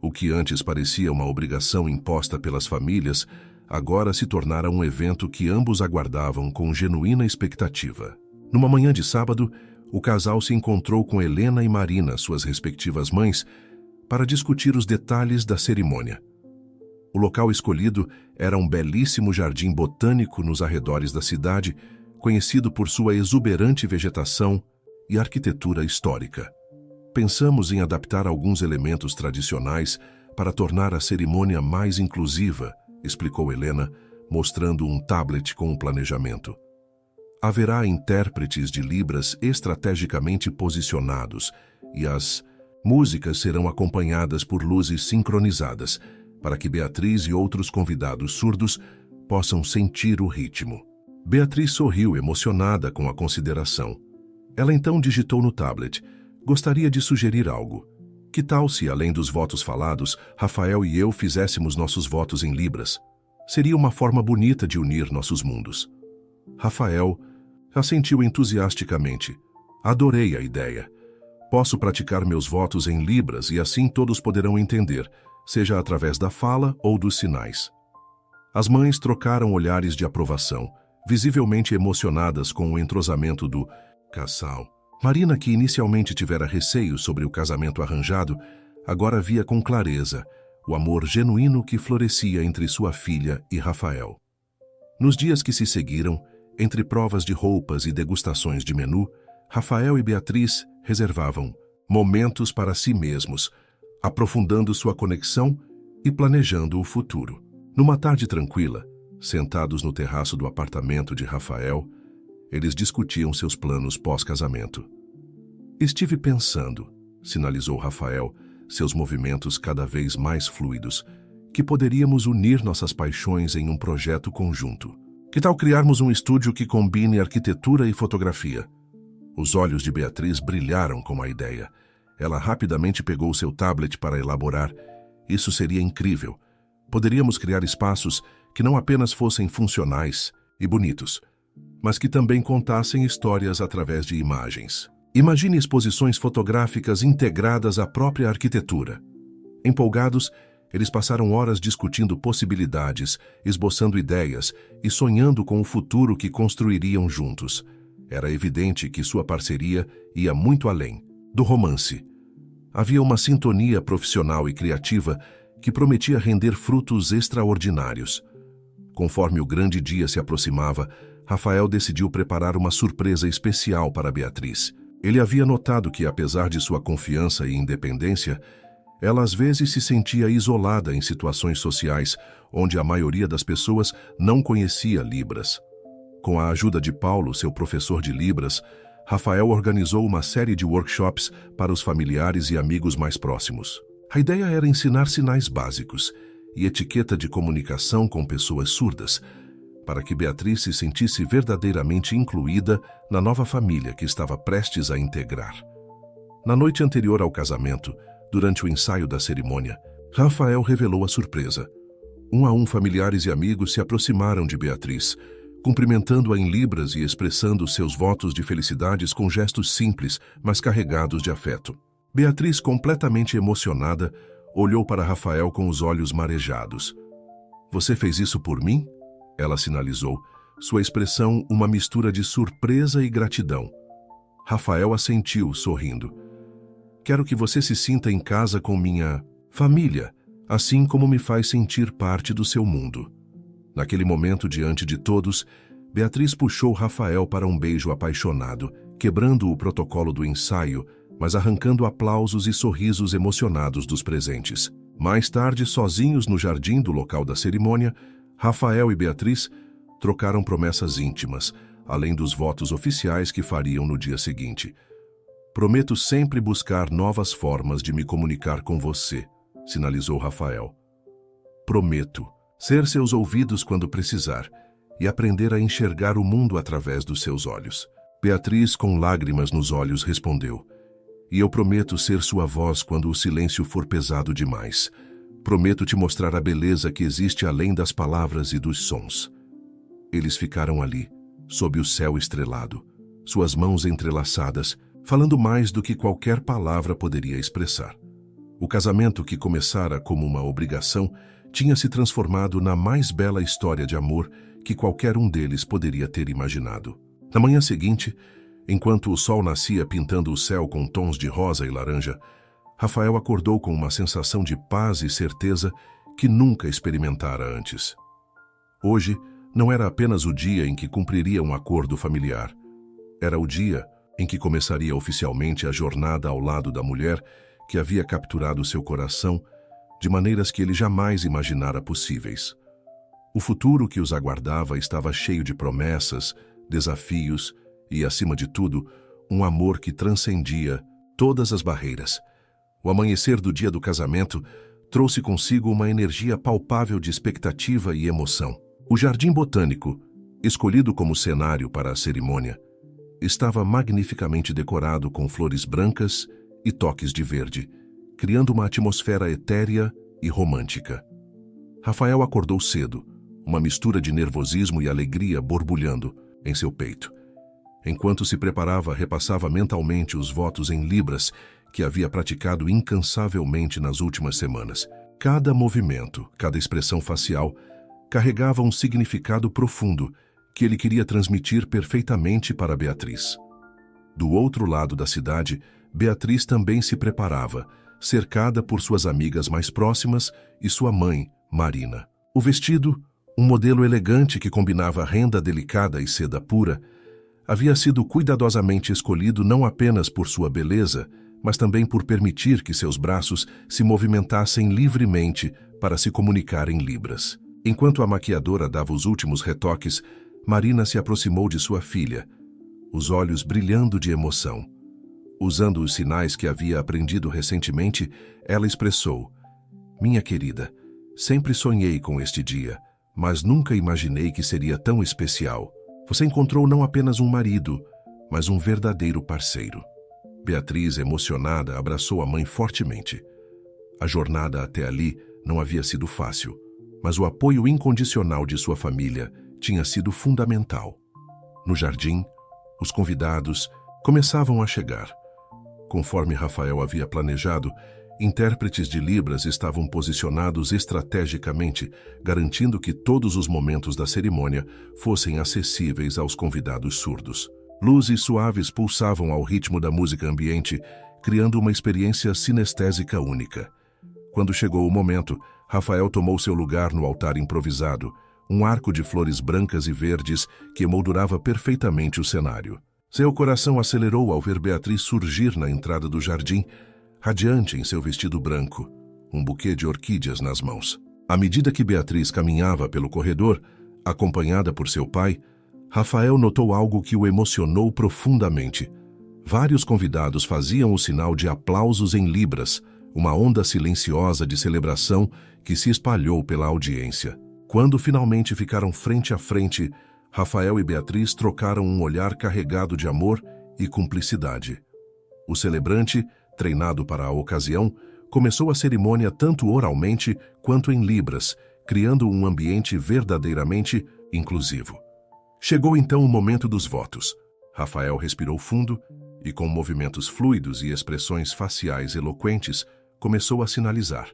O que antes parecia uma obrigação imposta pelas famílias, agora se tornara um evento que ambos aguardavam com genuína expectativa. Numa manhã de sábado, o casal se encontrou com Helena e Marina, suas respectivas mães, para discutir os detalhes da cerimônia. O local escolhido era um belíssimo jardim botânico nos arredores da cidade, conhecido por sua exuberante vegetação e arquitetura histórica. Pensamos em adaptar alguns elementos tradicionais para tornar a cerimônia mais inclusiva, explicou Helena, mostrando um tablet com o planejamento. Haverá intérpretes de Libras estrategicamente posicionados e as músicas serão acompanhadas por luzes sincronizadas para que Beatriz e outros convidados surdos possam sentir o ritmo. Beatriz sorriu, emocionada com a consideração. Ela então digitou no tablet: "Gostaria de sugerir algo. Que tal se, além dos votos falados, Rafael e eu fizéssemos nossos votos em Libras? Seria uma forma bonita de unir nossos mundos." Rafael assentiu entusiasticamente. "Adorei a ideia. Posso praticar meus votos em Libras e assim todos poderão entender, seja através da fala ou dos sinais." As mães trocaram olhares de aprovação, visivelmente emocionadas com o entrosamento do casal. Marina, que inicialmente tivera receio sobre o casamento arranjado, agora via com clareza o amor genuíno que florescia entre sua filha e Rafael. Nos dias que se seguiram, entre provas de roupas e degustações de menu, Rafael e Beatriz reservavam momentos para si mesmos, aprofundando sua conexão e planejando o futuro. Numa tarde tranquila, sentados no terraço do apartamento de Rafael, eles discutiam seus planos pós-casamento. "Estive pensando", sinalizou Rafael, seus movimentos cada vez mais fluidos, "que poderíamos unir nossas paixões em um projeto conjunto. Que tal criarmos um estúdio que combine arquitetura e fotografia?" Os olhos de Beatriz brilharam com a ideia. Ela rapidamente pegou seu tablet para elaborar. "Isso seria incrível. Poderíamos criar espaços que não apenas fossem funcionais e bonitos, mas que também contassem histórias através de imagens. Imagine exposições fotográficas integradas à própria arquitetura." Empolgados, eles passaram horas discutindo possibilidades, esboçando ideias e sonhando com o futuro que construiriam juntos. Era evidente que sua parceria ia muito além do romance. Havia uma sintonia profissional e criativa que prometia render frutos extraordinários. Conforme o grande dia se aproximava, Rafael decidiu preparar uma surpresa especial para Beatriz. Ele havia notado que, apesar de sua confiança e independência, ela às vezes se sentia isolada em situações sociais onde a maioria das pessoas não conhecia Libras. Com a ajuda de Paulo, seu professor de Libras, Rafael organizou uma série de workshops para os familiares e amigos mais próximos. A ideia era ensinar sinais básicos e etiqueta de comunicação com pessoas surdas, para que Beatriz se sentisse verdadeiramente incluída na nova família que estava prestes a integrar. Na noite anterior ao casamento, durante o ensaio da cerimônia, Rafael revelou a surpresa. Um a um, familiares e amigos se aproximaram de Beatriz, cumprimentando-a em Libras e expressando seus votos de felicidades com gestos simples, mas carregados de afeto. Beatriz, completamente emocionada, olhou para Rafael com os olhos marejados. "Você fez isso por mim?" Ela sinalizou, sua expressão uma mistura de surpresa e gratidão. Rafael assentiu, sorrindo. "Quero que você se sinta em casa com minha família, assim como me faz sentir parte do seu mundo." Naquele momento, diante de todos, Beatriz puxou Rafael para um beijo apaixonado, quebrando o protocolo do ensaio, mas arrancando aplausos e sorrisos emocionados dos presentes. Mais tarde, sozinhos no jardim do local da cerimônia, Rafael e Beatriz trocaram promessas íntimas, além dos votos oficiais que fariam no dia seguinte. "Prometo sempre buscar novas formas de me comunicar com você", sinalizou Rafael. "Prometo ser seus ouvidos quando precisar e aprender a enxergar o mundo através dos seus olhos." Beatriz, com lágrimas nos olhos, respondeu: "E eu prometo ser sua voz quando o silêncio for pesado demais. Prometo te mostrar a beleza que existe além das palavras e dos sons." Eles ficaram ali, sob o céu estrelado, suas mãos entrelaçadas, falando mais do que qualquer palavra poderia expressar. O casamento, que começara como uma obrigação, tinha se transformado na mais bela história de amor que qualquer um deles poderia ter imaginado. Na manhã seguinte, enquanto o sol nascia pintando o céu com tons de rosa e laranja, Rafael acordou com uma sensação de paz e certeza que nunca experimentara antes. Hoje não era apenas o dia em que cumpriria um acordo familiar. Era o dia em que começaria oficialmente a jornada ao lado da mulher que havia capturado seu coração de maneiras que ele jamais imaginara possíveis. O futuro que os aguardava estava cheio de promessas, desafios e, acima de tudo, um amor que transcendia todas as barreiras. O amanhecer do dia do casamento trouxe consigo uma energia palpável de expectativa e emoção. O jardim botânico, escolhido como cenário para a cerimônia, estava magnificamente decorado com flores brancas e toques de verde, criando uma atmosfera etérea e romântica. Rafael acordou cedo, uma mistura de nervosismo e alegria borbulhando em seu peito. Enquanto se preparava, repassava mentalmente os votos em Libras que havia praticado incansavelmente nas últimas semanas. Cada movimento, cada expressão facial, carregava um significado profundo que ele queria transmitir perfeitamente para Beatriz. Do outro lado da cidade, Beatriz também se preparava, cercada por suas amigas mais próximas e sua mãe, Marina. O vestido, um modelo elegante que combinava renda delicada e seda pura, havia sido cuidadosamente escolhido não apenas por sua beleza, mas também por permitir que seus braços se movimentassem livremente para se comunicar em Libras. Enquanto a maquiadora dava os últimos retoques, Marina se aproximou de sua filha, os olhos brilhando de emoção. Usando os sinais que havia aprendido recentemente, ela expressou: "Minha querida, sempre sonhei com este dia, mas nunca imaginei que seria tão especial. Você encontrou não apenas um marido, mas um verdadeiro parceiro." Beatriz, emocionada, abraçou a mãe fortemente. A jornada até ali não havia sido fácil, mas o apoio incondicional de sua família tinha sido fundamental. No jardim, os convidados começavam a chegar. Conforme Rafael havia planejado, intérpretes de Libras estavam posicionados estrategicamente, garantindo que todos os momentos da cerimônia fossem acessíveis aos convidados surdos. Luzes suaves pulsavam ao ritmo da música ambiente, criando uma experiência sinestésica única. Quando chegou o momento, Rafael tomou seu lugar no altar improvisado, um arco de flores brancas e verdes que emoldurava perfeitamente o cenário. Seu coração acelerou ao ver Beatriz surgir na entrada do jardim, radiante em seu vestido branco, um buquê de orquídeas nas mãos. À medida que Beatriz caminhava pelo corredor, acompanhada por seu pai, Rafael notou algo que o emocionou profundamente. Vários convidados faziam o sinal de aplausos em libras, uma onda silenciosa de celebração que se espalhou pela audiência. Quando finalmente ficaram frente a frente, Rafael e Beatriz trocaram um olhar carregado de amor e cumplicidade. O celebrante, treinado para a ocasião, começou a cerimônia tanto oralmente quanto em libras, criando um ambiente verdadeiramente inclusivo. Chegou então o momento dos votos. Rafael respirou fundo e, com movimentos fluidos e expressões faciais eloquentes, começou a sinalizar.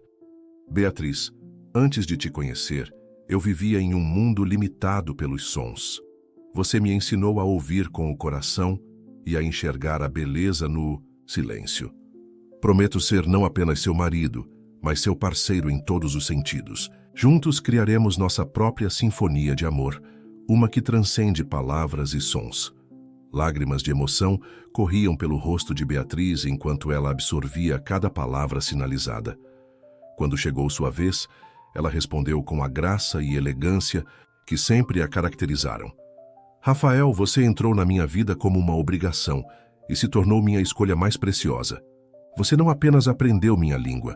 Beatriz, antes de te conhecer, eu vivia em um mundo limitado pelos sons. Você me ensinou a ouvir com o coração e a enxergar a beleza no silêncio. Prometo ser não apenas seu marido, mas seu parceiro em todos os sentidos. Juntos criaremos nossa própria sinfonia de amor, uma que transcende palavras e sons. Lágrimas de emoção corriam pelo rosto de Beatriz enquanto ela absorvia cada palavra sinalizada. Quando chegou sua vez, ela respondeu com a graça e elegância que sempre a caracterizaram. Rafael, você entrou na minha vida como uma obrigação e se tornou minha escolha mais preciosa. Você não apenas aprendeu minha língua,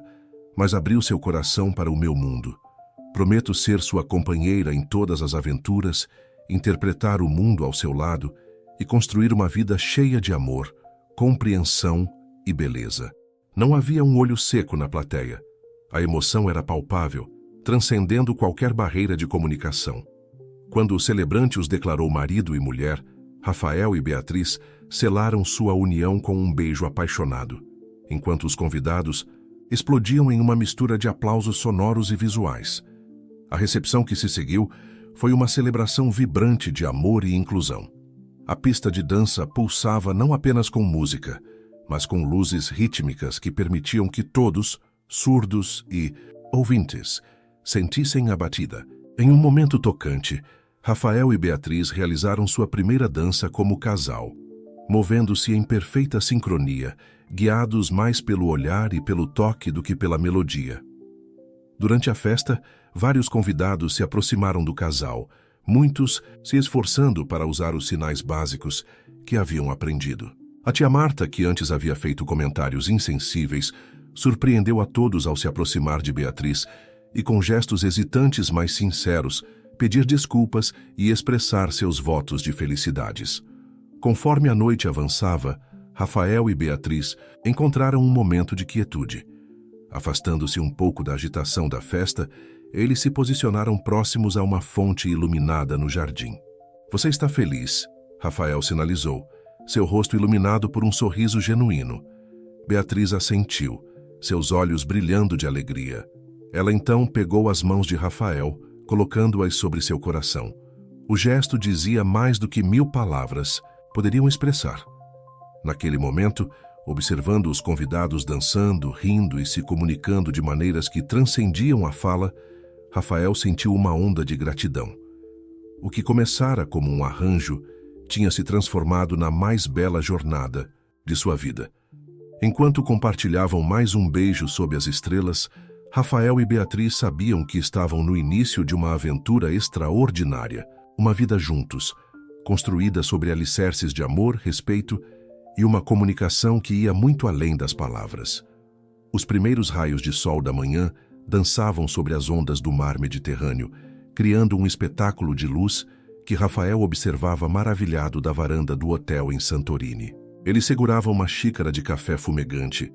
mas abriu seu coração para o meu mundo. Prometo ser sua companheira em todas as aventuras, interpretar o mundo ao seu lado e construir uma vida cheia de amor, compreensão e beleza. Não havia um olho seco na plateia. A emoção era palpável, transcendendo qualquer barreira de comunicação. Quando o celebrante os declarou marido e mulher, Rafael e Beatriz selaram sua união com um beijo apaixonado, enquanto os convidados explodiam em uma mistura de aplausos sonoros e visuais. A recepção que se seguiu foi uma celebração vibrante de amor e inclusão. A pista de dança pulsava não apenas com música, mas com luzes rítmicas que permitiam que todos, surdos e ouvintes, sentissem a batida. Em um momento tocante, Rafael e Beatriz realizaram sua primeira dança como casal, movendo-se em perfeita sincronia, guiados mais pelo olhar e pelo toque do que pela melodia. Durante a festa, vários convidados se aproximaram do casal, muitos se esforçando para usar os sinais básicos que haviam aprendido. A tia Marta, que antes havia feito comentários insensíveis, surpreendeu a todos ao se aproximar de Beatriz e, com gestos hesitantes mas sinceros, pedir desculpas e expressar seus votos de felicidades. Conforme a noite avançava, Rafael e Beatriz encontraram um momento de quietude. Afastando-se um pouco da agitação da festa, eles se posicionaram próximos a uma fonte iluminada no jardim. Você está feliz, Rafael sinalizou, seu rosto iluminado por um sorriso genuíno. Beatriz assentiu, seus olhos brilhando de alegria. Ela então pegou as mãos de Rafael, colocando-as sobre seu coração. O gesto dizia mais do que 1000 palavras poderiam expressar. Naquele momento, observando os convidados dançando, rindo e se comunicando de maneiras que transcendiam a fala, Rafael sentiu uma onda de gratidão. O que começara como um arranjo tinha se transformado na mais bela jornada de sua vida. Enquanto compartilhavam mais um beijo sob as estrelas, Rafael e Beatriz sabiam que estavam no início de uma aventura extraordinária, uma vida juntos, construída sobre alicerces de amor, respeito e uma comunicação que ia muito além das palavras. Os primeiros raios de sol da manhã dançavam sobre as ondas do mar Mediterrâneo, criando um espetáculo de luz que Rafael observava maravilhado da varanda do hotel em Santorini. Ele segurava uma xícara de café fumegante,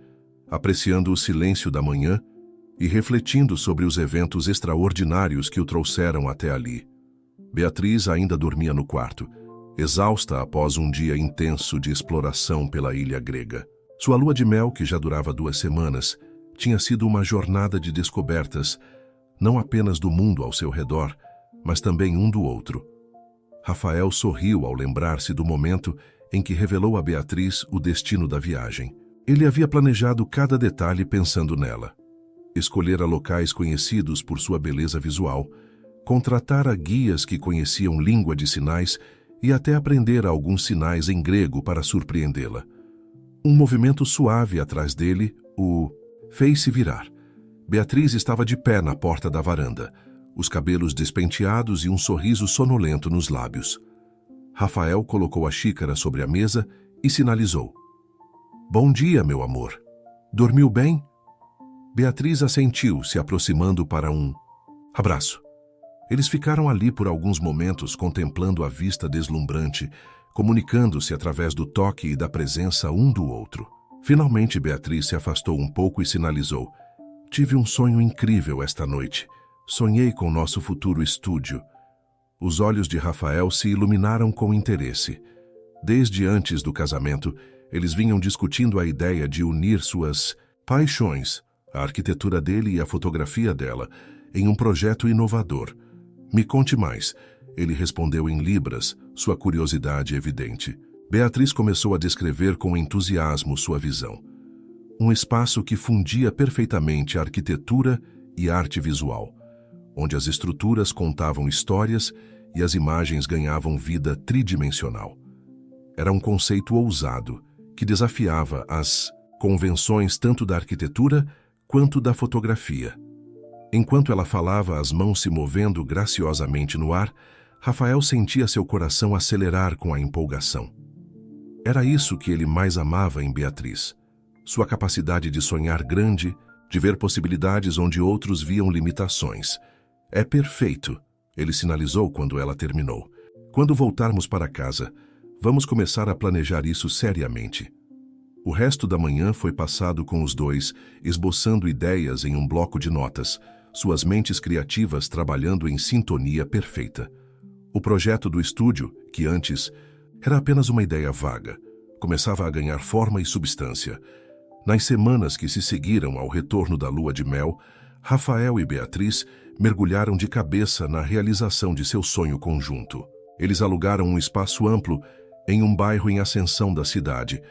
apreciando o silêncio da manhã e refletindo sobre os eventos extraordinários que o trouxeram até ali. Beatriz ainda dormia no quarto, exausta após um dia intenso de exploração pela ilha grega. Sua lua de mel, que já durava 2 semanas, tinha sido uma jornada de descobertas, não apenas do mundo ao seu redor, mas também um do outro. Rafael sorriu ao lembrar-se do momento em que revelou a Beatriz o destino da viagem. Ele havia planejado cada detalhe pensando nela. Escolhera locais conhecidos por sua beleza visual, Contratara guias que conheciam língua de sinais e até aprendera alguns sinais em grego para surpreendê-la. Um movimento suave atrás dele o fez-se virar. Beatriz estava de pé na porta da varanda, os cabelos despenteados e um sorriso sonolento nos lábios. Rafael colocou a xícara sobre a mesa e sinalizou. Bom dia, meu amor. Dormiu bem? Beatriz assentiu, se aproximando para um abraço. Eles ficaram ali por alguns momentos contemplando a vista deslumbrante, comunicando-se através do toque e da presença um do outro. Finalmente Beatriz se afastou um pouco e sinalizou. Tive um sonho incrível esta noite. Sonhei com nosso futuro estúdio. Os olhos de Rafael se iluminaram com interesse. Desde antes do casamento, eles vinham discutindo a ideia de unir suas paixões, a arquitetura dele e a fotografia dela, em um projeto inovador. Me conte mais, ele respondeu em libras, sua curiosidade evidente. Beatriz começou a descrever com entusiasmo sua visão. Um espaço que fundia perfeitamente arquitetura e arte visual, onde as estruturas contavam histórias e as imagens ganhavam vida tridimensional. Era um conceito ousado, que desafiava as convenções tanto da arquitetura quanto da fotografia. Enquanto ela falava, as mãos se movendo graciosamente no ar, Rafael sentia seu coração acelerar com a empolgação. Era isso que ele mais amava em Beatriz. Sua capacidade de sonhar grande, de ver possibilidades onde outros viam limitações. É perfeito, ele sinalizou quando ela terminou. Quando voltarmos para casa, vamos começar a planejar isso seriamente. O resto da manhã foi passado com os dois, esboçando ideias em um bloco de notas, suas mentes criativas trabalhando em sintonia perfeita. O projeto do estúdio, que antes era apenas uma ideia vaga, começava a ganhar forma e substância. Nas semanas que se seguiram ao retorno da lua de mel, Rafael e Beatriz mergulharam de cabeça na realização de seu sonho conjunto. Eles alugaram um espaço amplo em um bairro em ascensão da cidade,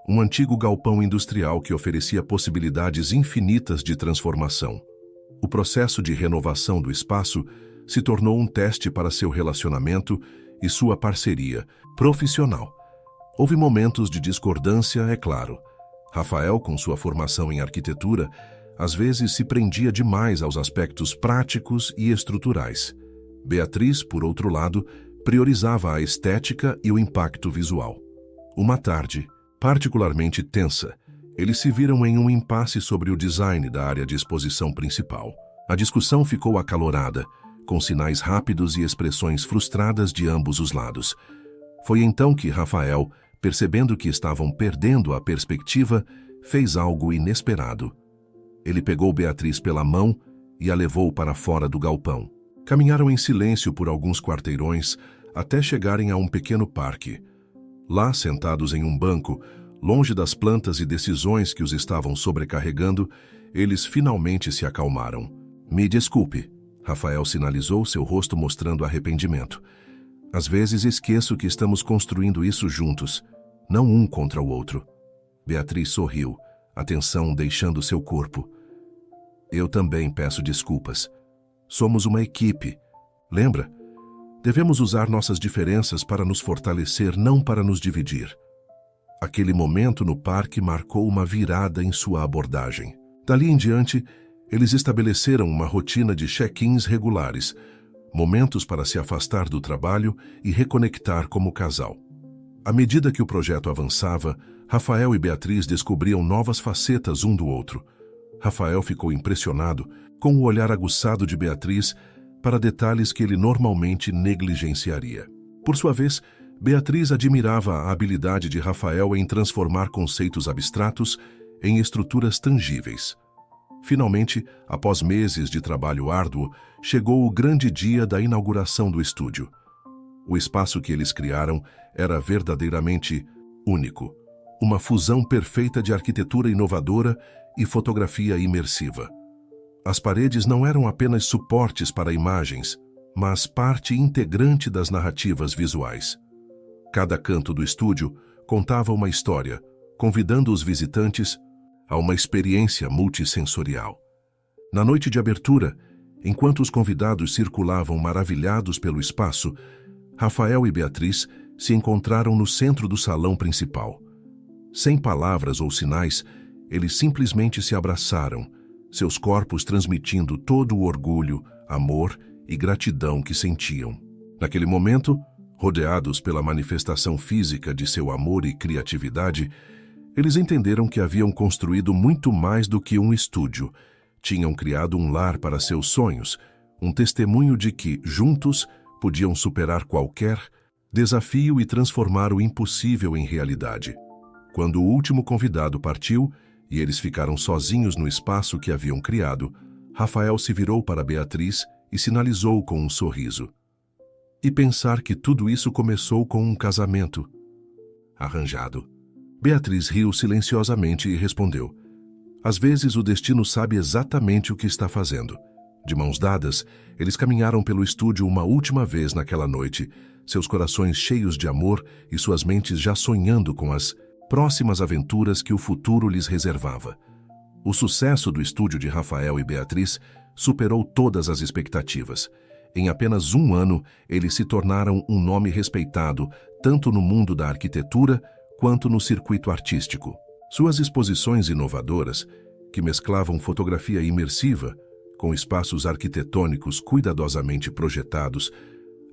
um antigo galpão industrial que oferecia possibilidades infinitas de transformação. O processo de renovação do espaço se tornou um teste para seu relacionamento e sua parceria profissional. Houve momentos de discordância, é claro. Rafael, com sua formação em arquitetura, às vezes se prendia demais aos aspectos práticos e estruturais. Beatriz, por outro lado, priorizava a estética e o impacto visual. Uma tarde, particularmente tensa, eles se viram em um impasse sobre o design da área de exposição principal. A discussão ficou acalorada, com sinais rápidos e expressões frustradas de ambos os lados. Foi então que Rafael, percebendo que estavam perdendo a perspectiva, fez algo inesperado. Ele pegou Beatriz pela mão e a levou para fora do galpão. Caminharam em silêncio por alguns quarteirões até chegarem a um pequeno parque. Lá, sentados em um banco, longe das plantas e decisões que os estavam sobrecarregando, eles finalmente se acalmaram. Me desculpe, Rafael sinalizou, seu rosto mostrando arrependimento. Às vezes esqueço que estamos construindo isso juntos, não um contra o outro. Beatriz sorriu, a tensão deixando seu corpo. Eu também peço desculpas. Somos uma equipe. Lembra? Devemos usar nossas diferenças para nos fortalecer, não para nos dividir. Aquele momento no parque marcou uma virada em sua abordagem. Dali em diante, eles estabeleceram uma rotina de check-ins regulares, momentos para se afastar do trabalho e reconectar como casal. À medida que o projeto avançava, Rafael e Beatriz descobriam novas facetas um do outro. Rafael ficou impressionado com o olhar aguçado de Beatriz para detalhes que ele normalmente negligenciaria. Por sua vez, Beatriz admirava a habilidade de Rafael em transformar conceitos abstratos em estruturas tangíveis. Finalmente, após meses de trabalho árduo, chegou o grande dia da inauguração do estúdio. O espaço que eles criaram era verdadeiramente único, uma fusão perfeita de arquitetura inovadora e fotografia imersiva. As paredes não eram apenas suportes para imagens, mas parte integrante das narrativas visuais. Cada canto do estúdio contava uma história, convidando os visitantes a uma experiência multissensorial. Na noite de abertura, Enquanto os convidados circulavam maravilhados pelo espaço, Rafael e Beatriz se encontraram no centro do salão principal. Sem palavras ou sinais, eles simplesmente se abraçaram, seus corpos transmitindo todo o orgulho, amor e gratidão que sentiam. Naquele momento, rodeados pela manifestação física de seu amor e criatividade, eles entenderam que haviam construído muito mais do que um estúdio. Tinham criado um lar para seus sonhos, um testemunho de que, juntos, podiam superar qualquer desafio e transformar o impossível em realidade. Quando o último convidado partiu e eles ficaram sozinhos no espaço que haviam criado, Rafael se virou para Beatriz e sinalizou com um sorriso. E pensar que tudo isso começou com um casamento arranjado. Beatriz riu silenciosamente e respondeu: às vezes o destino sabe exatamente o que está fazendo. De mãos dadas, eles caminharam pelo estúdio uma última vez naquela noite, seus corações cheios de amor e suas mentes já sonhando com as próximas aventuras que o futuro lhes reservava. O sucesso do estúdio de Rafael e Beatriz superou todas as expectativas. Em apenas um ano, eles se tornaram um nome respeitado, tanto no mundo da arquitetura quanto no circuito artístico. Suas exposições inovadoras, que mesclavam fotografia imersiva com espaços arquitetônicos cuidadosamente projetados,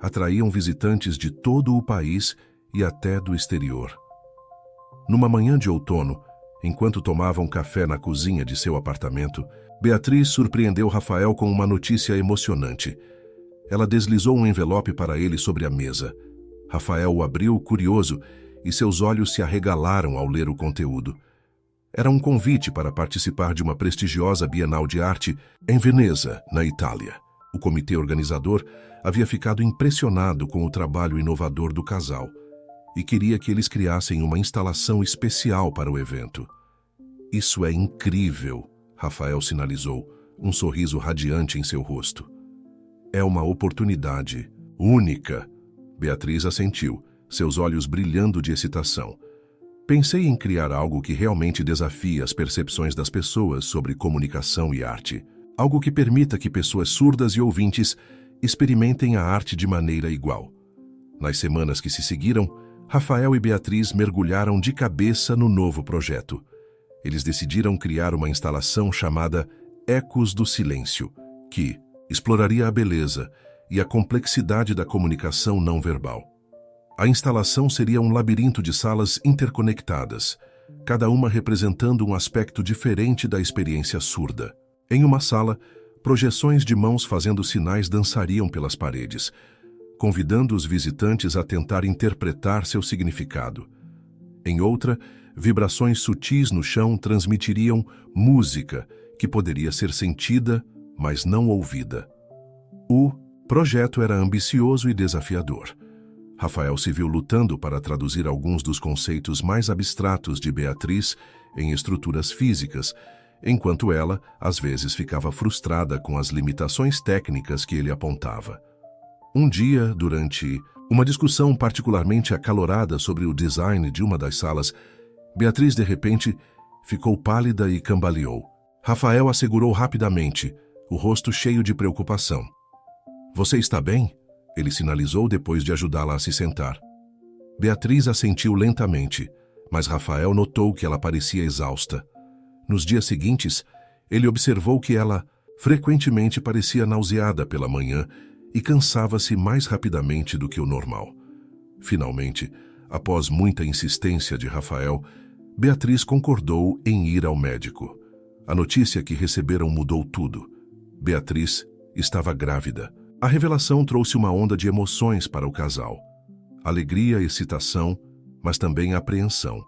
atraíam visitantes de todo o país e até do exterior. Numa manhã de outono, enquanto tomavam café na cozinha de seu apartamento, Beatriz surpreendeu Rafael com uma notícia emocionante. Ela deslizou um envelope para ele sobre a mesa. Rafael o abriu, curioso, e seus olhos se arregalaram ao ler o conteúdo. Era um convite para participar de uma prestigiosa Bienal de Arte em Veneza, na Itália. O comitê organizador havia ficado impressionado com o trabalho inovador do casal e queria que eles criassem uma instalação especial para o evento. Isso é incrível, Rafael sinalizou, um sorriso radiante em seu rosto. É uma oportunidade única. Beatriz assentiu, seus olhos brilhando de excitação. Pensei em criar algo que realmente desafie as percepções das pessoas sobre comunicação e arte. Algo que permita que pessoas surdas e ouvintes experimentem a arte de maneira igual. Nas semanas que se seguiram, Rafael e Beatriz mergulharam de cabeça no novo projeto. Eles decidiram criar uma instalação chamada Ecos do Silêncio, que exploraria a beleza e a complexidade da comunicação não verbal. A instalação seria um labirinto de salas interconectadas, cada uma representando um aspecto diferente da experiência surda. Em uma sala, projeções de mãos fazendo sinais dançariam pelas paredes, convidando os visitantes a tentar interpretar seu significado. Em outra, vibrações sutis no chão transmitiriam música que poderia ser sentida, mas não ouvida. O projeto era ambicioso e desafiador. Rafael se viu lutando para traduzir alguns dos conceitos mais abstratos de Beatriz em estruturas físicas, enquanto ela, às vezes, ficava frustrada com as limitações técnicas que ele apontava. Um dia, durante uma discussão particularmente acalorada sobre o design de uma das salas, Beatriz, de repente, ficou pálida e cambaleou. Rafael a segurou rapidamente, o rosto cheio de preocupação. "Você está bem?" Ele sinalizou depois de ajudá-la a se sentar. Beatriz assentiu lentamente, mas Rafael notou que ela parecia exausta. Nos dias seguintes, ele observou que ela frequentemente parecia nauseada pela manhã e cansava-se mais rapidamente do que o normal. Finalmente, após muita insistência de Rafael, Beatriz concordou em ir ao médico. A notícia que receberam mudou tudo. Beatriz estava grávida. A revelação trouxe uma onda de emoções para o casal. Alegria, excitação, mas também apreensão.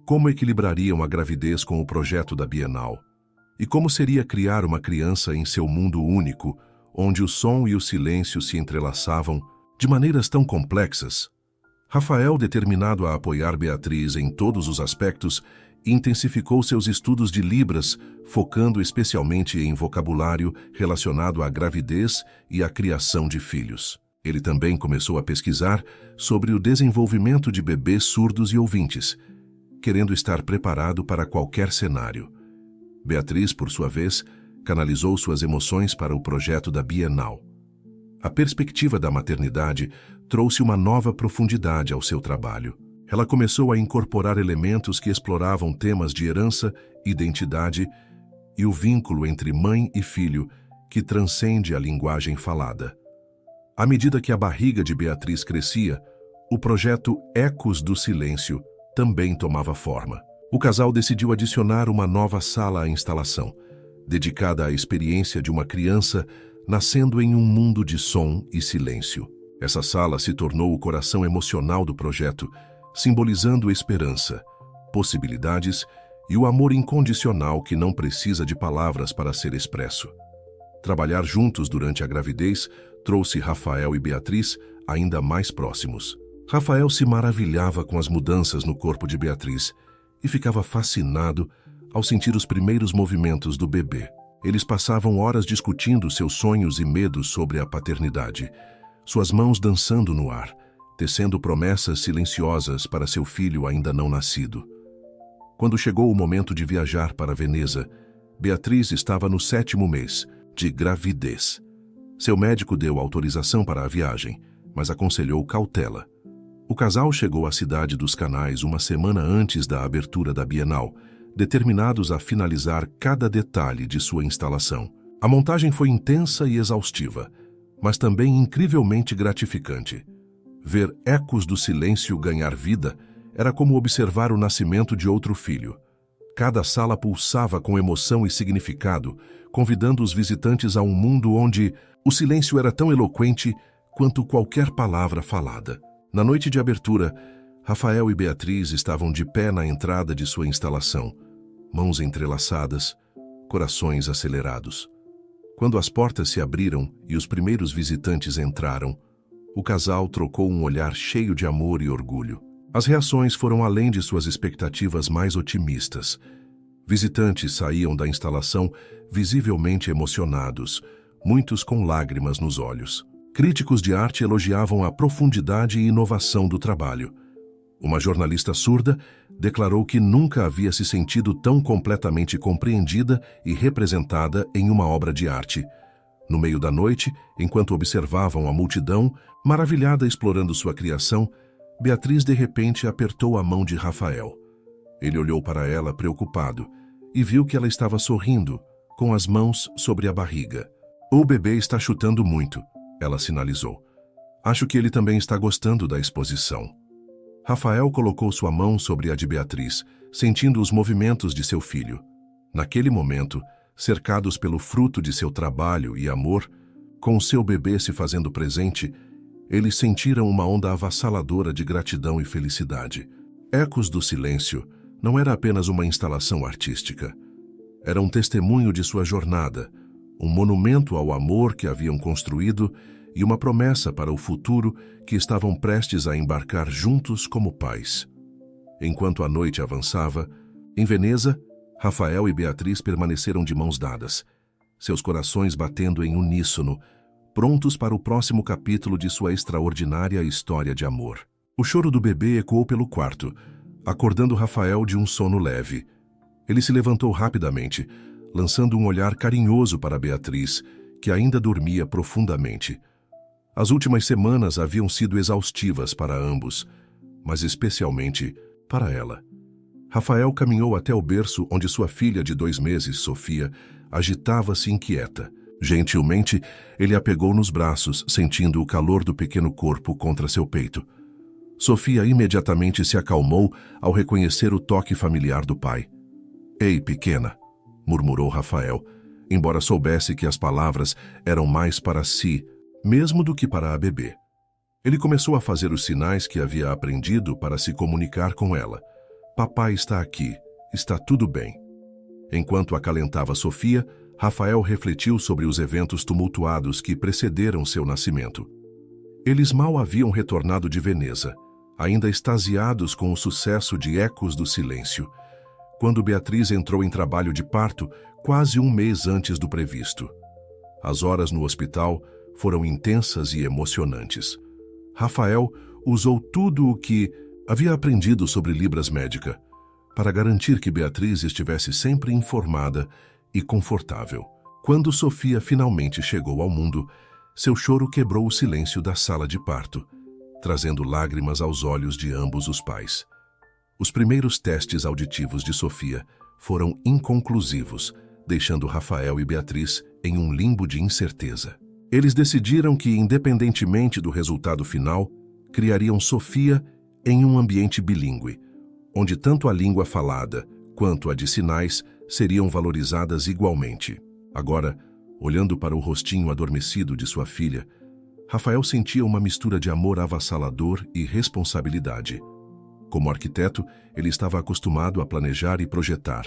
Como equilibrariam a gravidez com o projeto da Bienal? E como seria criar uma criança em seu mundo único, onde o som e o silêncio se entrelaçavam de maneiras tão complexas? Rafael, determinado a apoiar Beatriz em todos os aspectos, intensificou seus estudos de Libras, focando especialmente em vocabulário relacionado à gravidez e à criação de filhos. Ele também começou a pesquisar sobre o desenvolvimento de bebês surdos e ouvintes, querendo estar preparado para qualquer cenário. Beatriz, por sua vez, canalizou suas emoções para o projeto da Bienal. A perspectiva da maternidade trouxe uma nova profundidade ao seu trabalho. Ela começou a incorporar elementos que exploravam temas de herança, identidade e o vínculo entre mãe e filho, que transcende a linguagem falada. À medida que a barriga de Beatriz crescia, o projeto Ecos do Silêncio também tomava forma. O casal decidiu adicionar uma nova sala à instalação, dedicada à experiência de uma criança nascendo em um mundo de som e silêncio. Essa sala se tornou o coração emocional do projeto, simbolizando esperança, possibilidades e o amor incondicional que não precisa de palavras para ser expresso. Trabalhar juntos durante a gravidez trouxe Rafael e Beatriz ainda mais próximos. Rafael se maravilhava com as mudanças no corpo de Beatriz e ficava fascinado ao sentir os primeiros movimentos do bebê. Eles passavam horas discutindo seus sonhos e medos sobre a paternidade, suas mãos dançando no ar, tecendo promessas silenciosas para seu filho ainda não nascido. Quando chegou o momento de viajar para Veneza, Beatriz estava no 7º mês de gravidez. Seu médico deu autorização para a viagem, mas aconselhou cautela. O casal chegou à cidade dos Canais uma semana antes da abertura da Bienal, determinados a finalizar cada detalhe de sua instalação. A montagem foi intensa e exaustiva, mas também incrivelmente gratificante. Ver Ecos do Silêncio ganhar vida era como observar o nascimento de outro filho. Cada sala pulsava com emoção e significado, convidando os visitantes a um mundo onde o silêncio era tão eloquente quanto qualquer palavra falada. Na noite de abertura, Rafael e Beatriz estavam de pé na entrada de sua instalação, mãos entrelaçadas, corações acelerados. Quando as portas se abriram e os primeiros visitantes entraram, o casal trocou um olhar cheio de amor e orgulho. As reações foram além de suas expectativas mais otimistas. Visitantes saíam da instalação visivelmente emocionados, muitos com lágrimas nos olhos. Críticos de arte elogiavam a profundidade e inovação do trabalho. Uma jornalista surda declarou que nunca havia se sentido tão completamente compreendida e representada em uma obra de arte. No meio da noite, enquanto observavam a multidão, maravilhada explorando sua criação, Beatriz de repente apertou a mão de Rafael. Ele olhou para ela preocupado e viu que ela estava sorrindo, com as mãos sobre a barriga. "O bebê está chutando muito", ela sinalizou. "Acho que ele também está gostando da exposição." Rafael colocou sua mão sobre a de Beatriz, sentindo os movimentos de seu filho. Naquele momento, cercados pelo fruto de seu trabalho e amor, com seu bebê se fazendo presente, eles sentiram uma onda avassaladora de gratidão e felicidade. Ecos do Silêncio não era apenas uma instalação artística. Era um testemunho de sua jornada, um monumento ao amor que haviam construído e uma promessa para o futuro que estavam prestes a embarcar juntos como pais. Enquanto a noite avançava, em Veneza, Rafael e Beatriz permaneceram de mãos dadas, seus corações batendo em uníssono, prontos para o próximo capítulo de sua extraordinária história de amor. O choro do bebê ecoou pelo quarto, acordando Rafael de um sono leve. Ele se levantou rapidamente, lançando um olhar carinhoso para Beatriz, que ainda dormia profundamente. As últimas semanas haviam sido exaustivas para ambos, mas especialmente para ela. Rafael caminhou até o berço onde sua filha de 2 meses, Sofia, agitava-se inquieta. Gentilmente, ele a pegou nos braços, sentindo o calor do pequeno corpo contra seu peito. Sofia imediatamente se acalmou ao reconhecer o toque familiar do pai. "Ei, pequena", murmurou Rafael, embora soubesse que as palavras eram mais para si, mesmo do que para a bebê. Ele começou a fazer os sinais que havia aprendido para se comunicar com ela. "Papai está aqui, está tudo bem." Enquanto acalentava Sofia, Rafael refletiu sobre os eventos tumultuados que precederam seu nascimento. Eles mal haviam retornado de Veneza, ainda extasiados com o sucesso de Ecos do Silêncio, quando Beatriz entrou em trabalho de parto quase 1 mês antes do previsto. As horas no hospital foram intensas e emocionantes. Rafael usou tudo o que havia aprendido sobre Libras Médica para garantir que Beatriz estivesse sempre informada e confortável. Quando Sofia finalmente chegou ao mundo, seu choro quebrou o silêncio da sala de parto, trazendo lágrimas aos olhos de ambos os pais. Os primeiros testes auditivos de Sofia foram inconclusivos, deixando Rafael e Beatriz em um limbo de incerteza. Eles decidiram que, independentemente do resultado final, criariam Sofia em um ambiente bilíngue, onde tanto a língua falada quanto a de sinais seriam valorizadas igualmente. Agora, olhando para o rostinho adormecido de sua filha, Rafael sentia uma mistura de amor avassalador e responsabilidade. Como arquiteto, ele estava acostumado a planejar e projetar,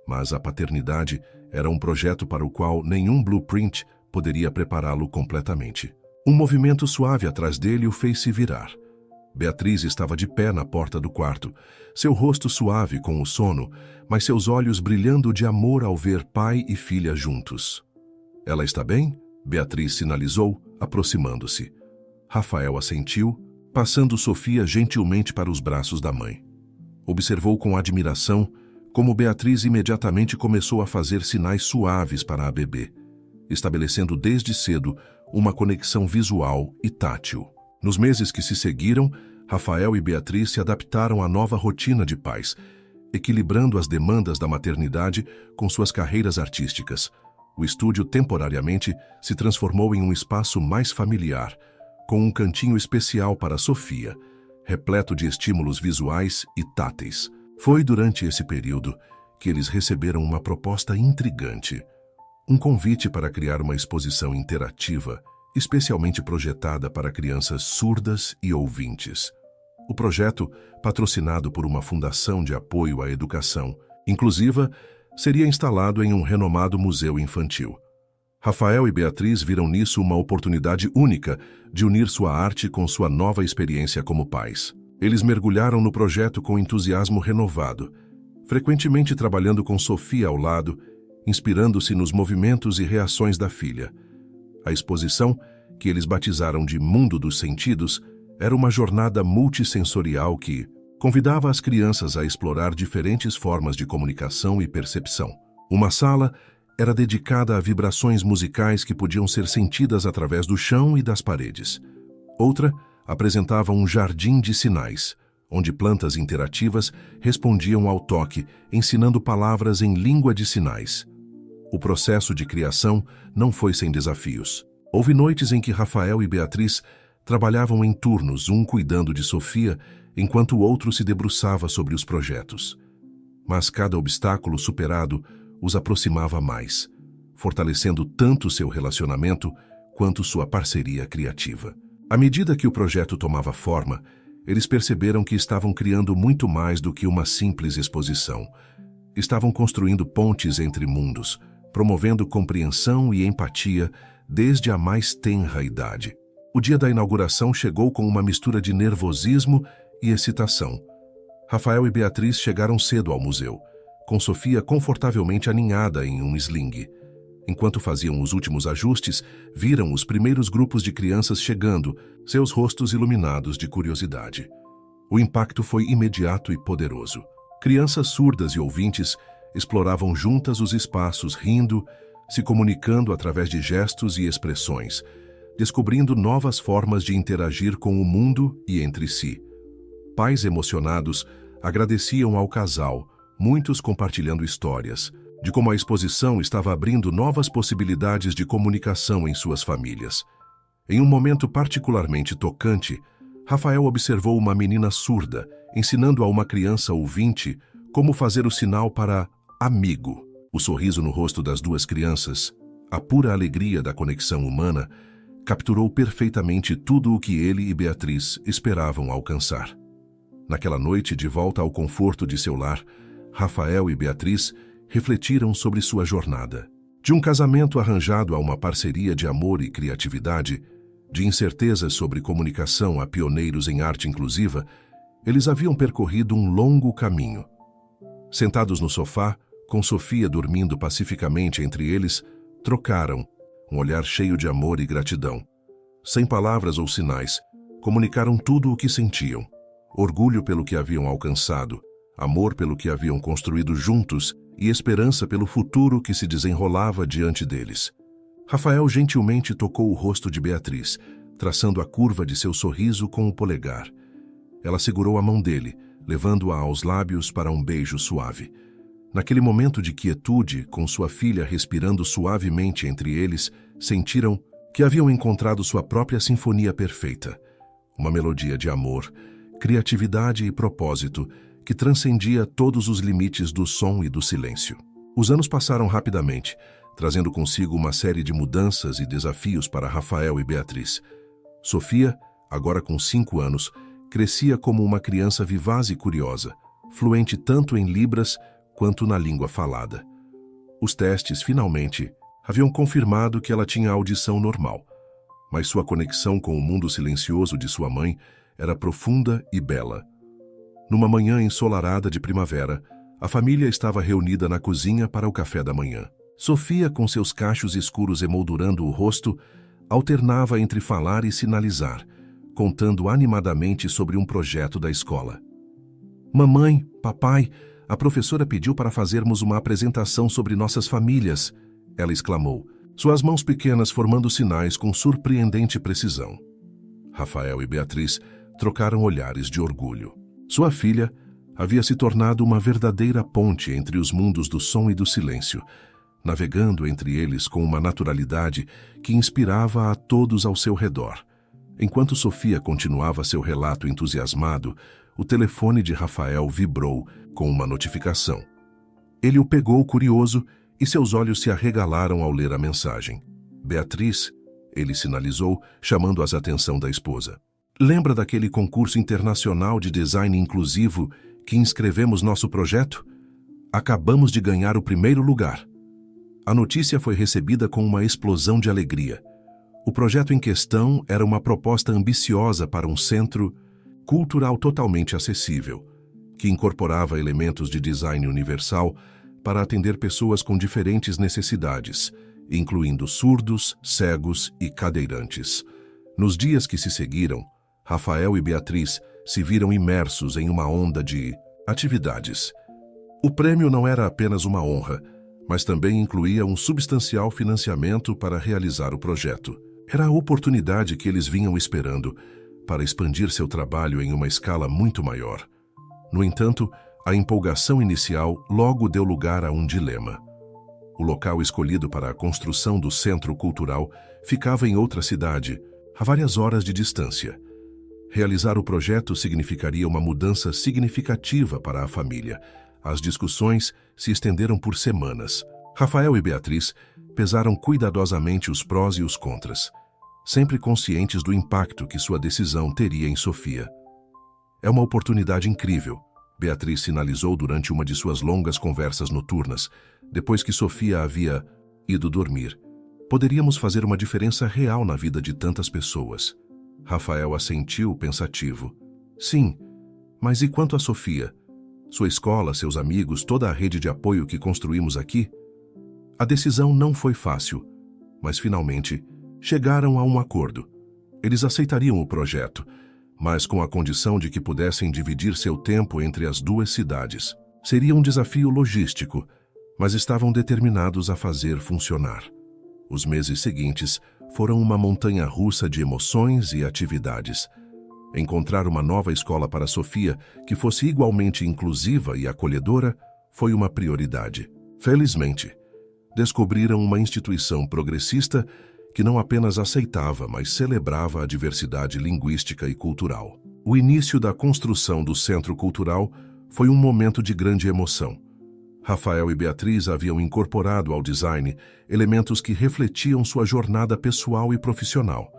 mas a paternidade era um projeto para o qual nenhum blueprint poderia prepará-lo completamente. Um movimento suave atrás dele o fez se virar. Beatriz estava de pé na porta do quarto, seu rosto suave com o sono, mas seus olhos brilhando de amor ao ver pai e filha juntos. "Ela está bem?" Beatriz sinalizou, aproximando-se. Rafael assentiu, passando Sofia gentilmente para os braços da mãe. Observou com admiração como Beatriz imediatamente começou a fazer sinais suaves para a bebê, estabelecendo desde cedo uma conexão visual e tátil. Nos meses que se seguiram, Rafael e Beatriz se adaptaram à nova rotina de pais, equilibrando as demandas da maternidade com suas carreiras artísticas. O estúdio temporariamente se transformou em um espaço mais familiar, com um cantinho especial para Sofia, repleto de estímulos visuais e táteis. Foi durante esse período que eles receberam uma proposta intrigante, um convite para criar uma exposição interativa, especialmente projetada para crianças surdas e ouvintes. O projeto, patrocinado por uma fundação de apoio à educação inclusiva, seria instalado em um renomado museu infantil. Rafael e Beatriz viram nisso uma oportunidade única de unir sua arte com sua nova experiência como pais. Eles mergulharam no projeto com entusiasmo renovado, frequentemente trabalhando com Sofia ao lado, inspirando-se nos movimentos e reações da filha. A exposição, que eles batizaram de Mundo dos Sentidos, era uma jornada multissensorial que convidava as crianças a explorar diferentes formas de comunicação e percepção. Uma sala era dedicada a vibrações musicais que podiam ser sentidas através do chão e das paredes. Outra apresentava um jardim de sinais, onde plantas interativas respondiam ao toque, ensinando palavras em língua de sinais. O processo de criação não foi sem desafios. Houve noites em que Rafael e Beatriz trabalhavam em turnos, um cuidando de Sofia, enquanto o outro se debruçava sobre os projetos. Mas cada obstáculo superado os aproximava mais, fortalecendo tanto seu relacionamento quanto sua parceria criativa. À medida que o projeto tomava forma, eles perceberam que estavam criando muito mais do que uma simples exposição. Estavam construindo pontes entre mundos, promovendo compreensão e empatia desde a mais tenra idade. O dia da inauguração chegou com uma mistura de nervosismo e excitação. Rafael e Beatriz chegaram cedo ao museu, com Sofia confortavelmente aninhada em um sling. Enquanto faziam os últimos ajustes, viram os primeiros grupos de crianças chegando, seus rostos iluminados de curiosidade. O impacto foi imediato e poderoso. Crianças surdas e ouvintes exploravam juntas os espaços, rindo, se comunicando através de gestos e expressões, descobrindo novas formas de interagir com o mundo e entre si. Pais emocionados agradeciam ao casal, muitos compartilhando histórias, de como a exposição estava abrindo novas possibilidades de comunicação em suas famílias. Em um momento particularmente tocante, Rafael observou uma menina surda, ensinando a uma criança ouvinte como fazer o sinal para amigo. O sorriso no rosto das duas crianças, a pura alegria da conexão humana, capturou perfeitamente tudo o que ele e Beatriz esperavam alcançar. Naquela noite, de volta ao conforto de seu lar, Rafael e Beatriz refletiram sobre sua jornada. De um casamento arranjado a uma parceria de amor e criatividade, de incertezas sobre comunicação a pioneiros em arte inclusiva, eles haviam percorrido um longo caminho. Sentados no sofá, com Sofia dormindo pacificamente entre eles, trocaram um olhar cheio de amor e gratidão. Sem palavras ou sinais, comunicaram tudo o que sentiam: orgulho pelo que haviam alcançado, amor pelo que haviam construído juntos e esperança pelo futuro que se desenrolava diante deles. Rafael gentilmente tocou o rosto de Beatriz, traçando a curva de seu sorriso com o polegar. Ela segurou a mão dele, levando-a aos lábios para um beijo suave. Naquele momento de quietude, com sua filha respirando suavemente entre eles, sentiram que haviam encontrado sua própria sinfonia perfeita. Uma melodia de amor, criatividade e propósito que transcendia todos os limites do som e do silêncio. Os anos passaram rapidamente, trazendo consigo uma série de mudanças e desafios para Rafael e Beatriz. Sofia, agora com 5 anos, crescia como uma criança vivaz e curiosa, fluente tanto em libras quanto na língua falada. Os testes, finalmente, haviam confirmado que ela tinha audição normal, mas sua conexão com o mundo silencioso de sua mãe era profunda e bela. Numa manhã ensolarada de primavera, a família estava reunida na cozinha para o café da manhã. Sofia, com seus cachos escuros emoldurando o rosto, alternava entre falar e sinalizar, contando animadamente sobre um projeto da escola. Mamãe, papai, a professora pediu para fazermos uma apresentação sobre nossas famílias, ela exclamou, suas mãos pequenas formando sinais com surpreendente precisão. Rafael e Beatriz trocaram olhares de orgulho. Sua filha havia se tornado uma verdadeira ponte entre os mundos do som e do silêncio, navegando entre eles com uma naturalidade que inspirava a todos ao seu redor. Enquanto Sofia continuava seu relato entusiasmado, o telefone de Rafael vibrou com uma notificação. Ele o pegou curioso e seus olhos se arregalaram ao ler a mensagem. Beatriz, ele sinalizou, chamando a atenção da esposa. Lembra daquele concurso internacional de design inclusivo que inscrevemos nosso projeto? Acabamos de ganhar o primeiro lugar. A notícia foi recebida com uma explosão de alegria. O projeto em questão era uma proposta ambiciosa para um centro cultural totalmente acessível, que incorporava elementos de design universal para atender pessoas com diferentes necessidades, incluindo surdos, cegos e cadeirantes. Nos dias que se seguiram, Rafael e Beatriz se viram imersos em uma onda de atividades. O prêmio não era apenas uma honra, mas também incluía um substancial financiamento para realizar o projeto. Era a oportunidade que eles vinham esperando para expandir seu trabalho em uma escala muito maior. No entanto, a empolgação inicial logo deu lugar a um dilema. O local escolhido para a construção do centro cultural ficava em outra cidade, a várias horas de distância. Realizar o projeto significaria uma mudança significativa para a família. As discussões se estenderam por semanas. Rafael e Beatriz pesaram cuidadosamente os prós e os contras, sempre conscientes do impacto que sua decisão teria em Sofia. É uma oportunidade incrível, Beatriz sinalizou durante uma de suas longas conversas noturnas, depois que Sofia havia ido dormir. Poderíamos fazer uma diferença real na vida de tantas pessoas. Rafael assentiu, pensativo. Sim, mas e quanto a Sofia? Sua escola, seus amigos, toda a rede de apoio que construímos aqui? A decisão não foi fácil, mas finalmente chegaram a um acordo. Eles aceitariam o projeto, mas com a condição de que pudessem dividir seu tempo entre as duas cidades. Seria um desafio logístico, mas estavam determinados a fazer funcionar. Os meses seguintes foram uma montanha-russa de emoções e atividades. Encontrar uma nova escola para Sofia que fosse igualmente inclusiva e acolhedora foi uma prioridade. Felizmente, descobriram uma instituição progressista que não apenas aceitava, mas celebrava a diversidade linguística e cultural. O início da construção do Centro Cultural foi um momento de grande emoção. Rafael e Beatriz haviam incorporado ao design elementos que refletiam sua jornada pessoal e profissional.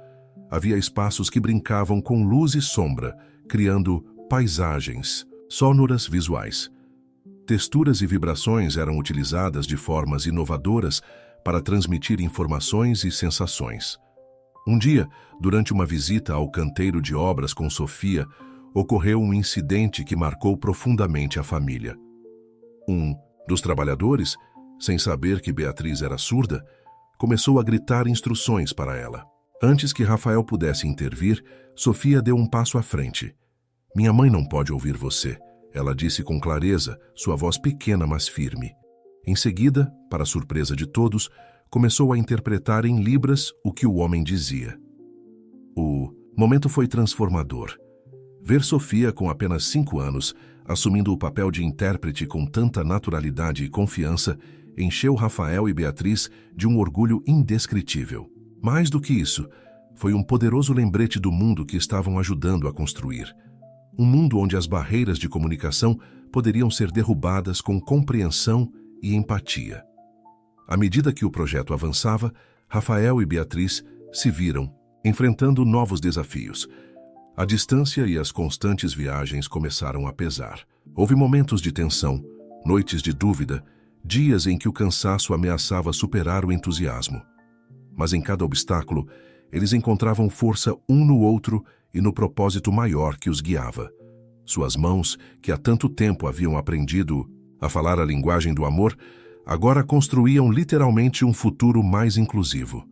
Havia espaços que brincavam com luz e sombra, criando paisagens sonoras visuais. Texturas e vibrações eram utilizadas de formas inovadoras para transmitir informações e sensações. Um dia, durante uma visita ao canteiro de obras com Sofia, ocorreu um incidente que marcou profundamente a família. Um dos trabalhadores, sem saber que Beatriz era surda, começou a gritar instruções para ela. Antes que Rafael pudesse intervir, Sofia deu um passo à frente. "Minha mãe não pode ouvir você", ela disse com clareza, sua voz pequena mas firme. Em seguida, para a surpresa de todos, começou a interpretar em libras o que o homem dizia. O momento foi transformador. Ver Sofia, com apenas 5 anos, assumindo o papel de intérprete com tanta naturalidade e confiança, encheu Rafael e Beatriz de um orgulho indescritível. Mais do que isso, foi um poderoso lembrete do mundo que estavam ajudando a construir. Um mundo onde as barreiras de comunicação poderiam ser derrubadas com compreensão e empatia. À medida que o projeto avançava, Rafael e Beatriz se viram enfrentando novos desafios. A distância e as constantes viagens começaram a pesar. Houve momentos de tensão, noites de dúvida, dias em que o cansaço ameaçava superar o entusiasmo. Mas em cada obstáculo, eles encontravam força um no outro e no propósito maior que os guiava. Suas mãos, que há tanto tempo haviam aprendido a falar a linguagem do amor, agora construíam literalmente um futuro mais inclusivo.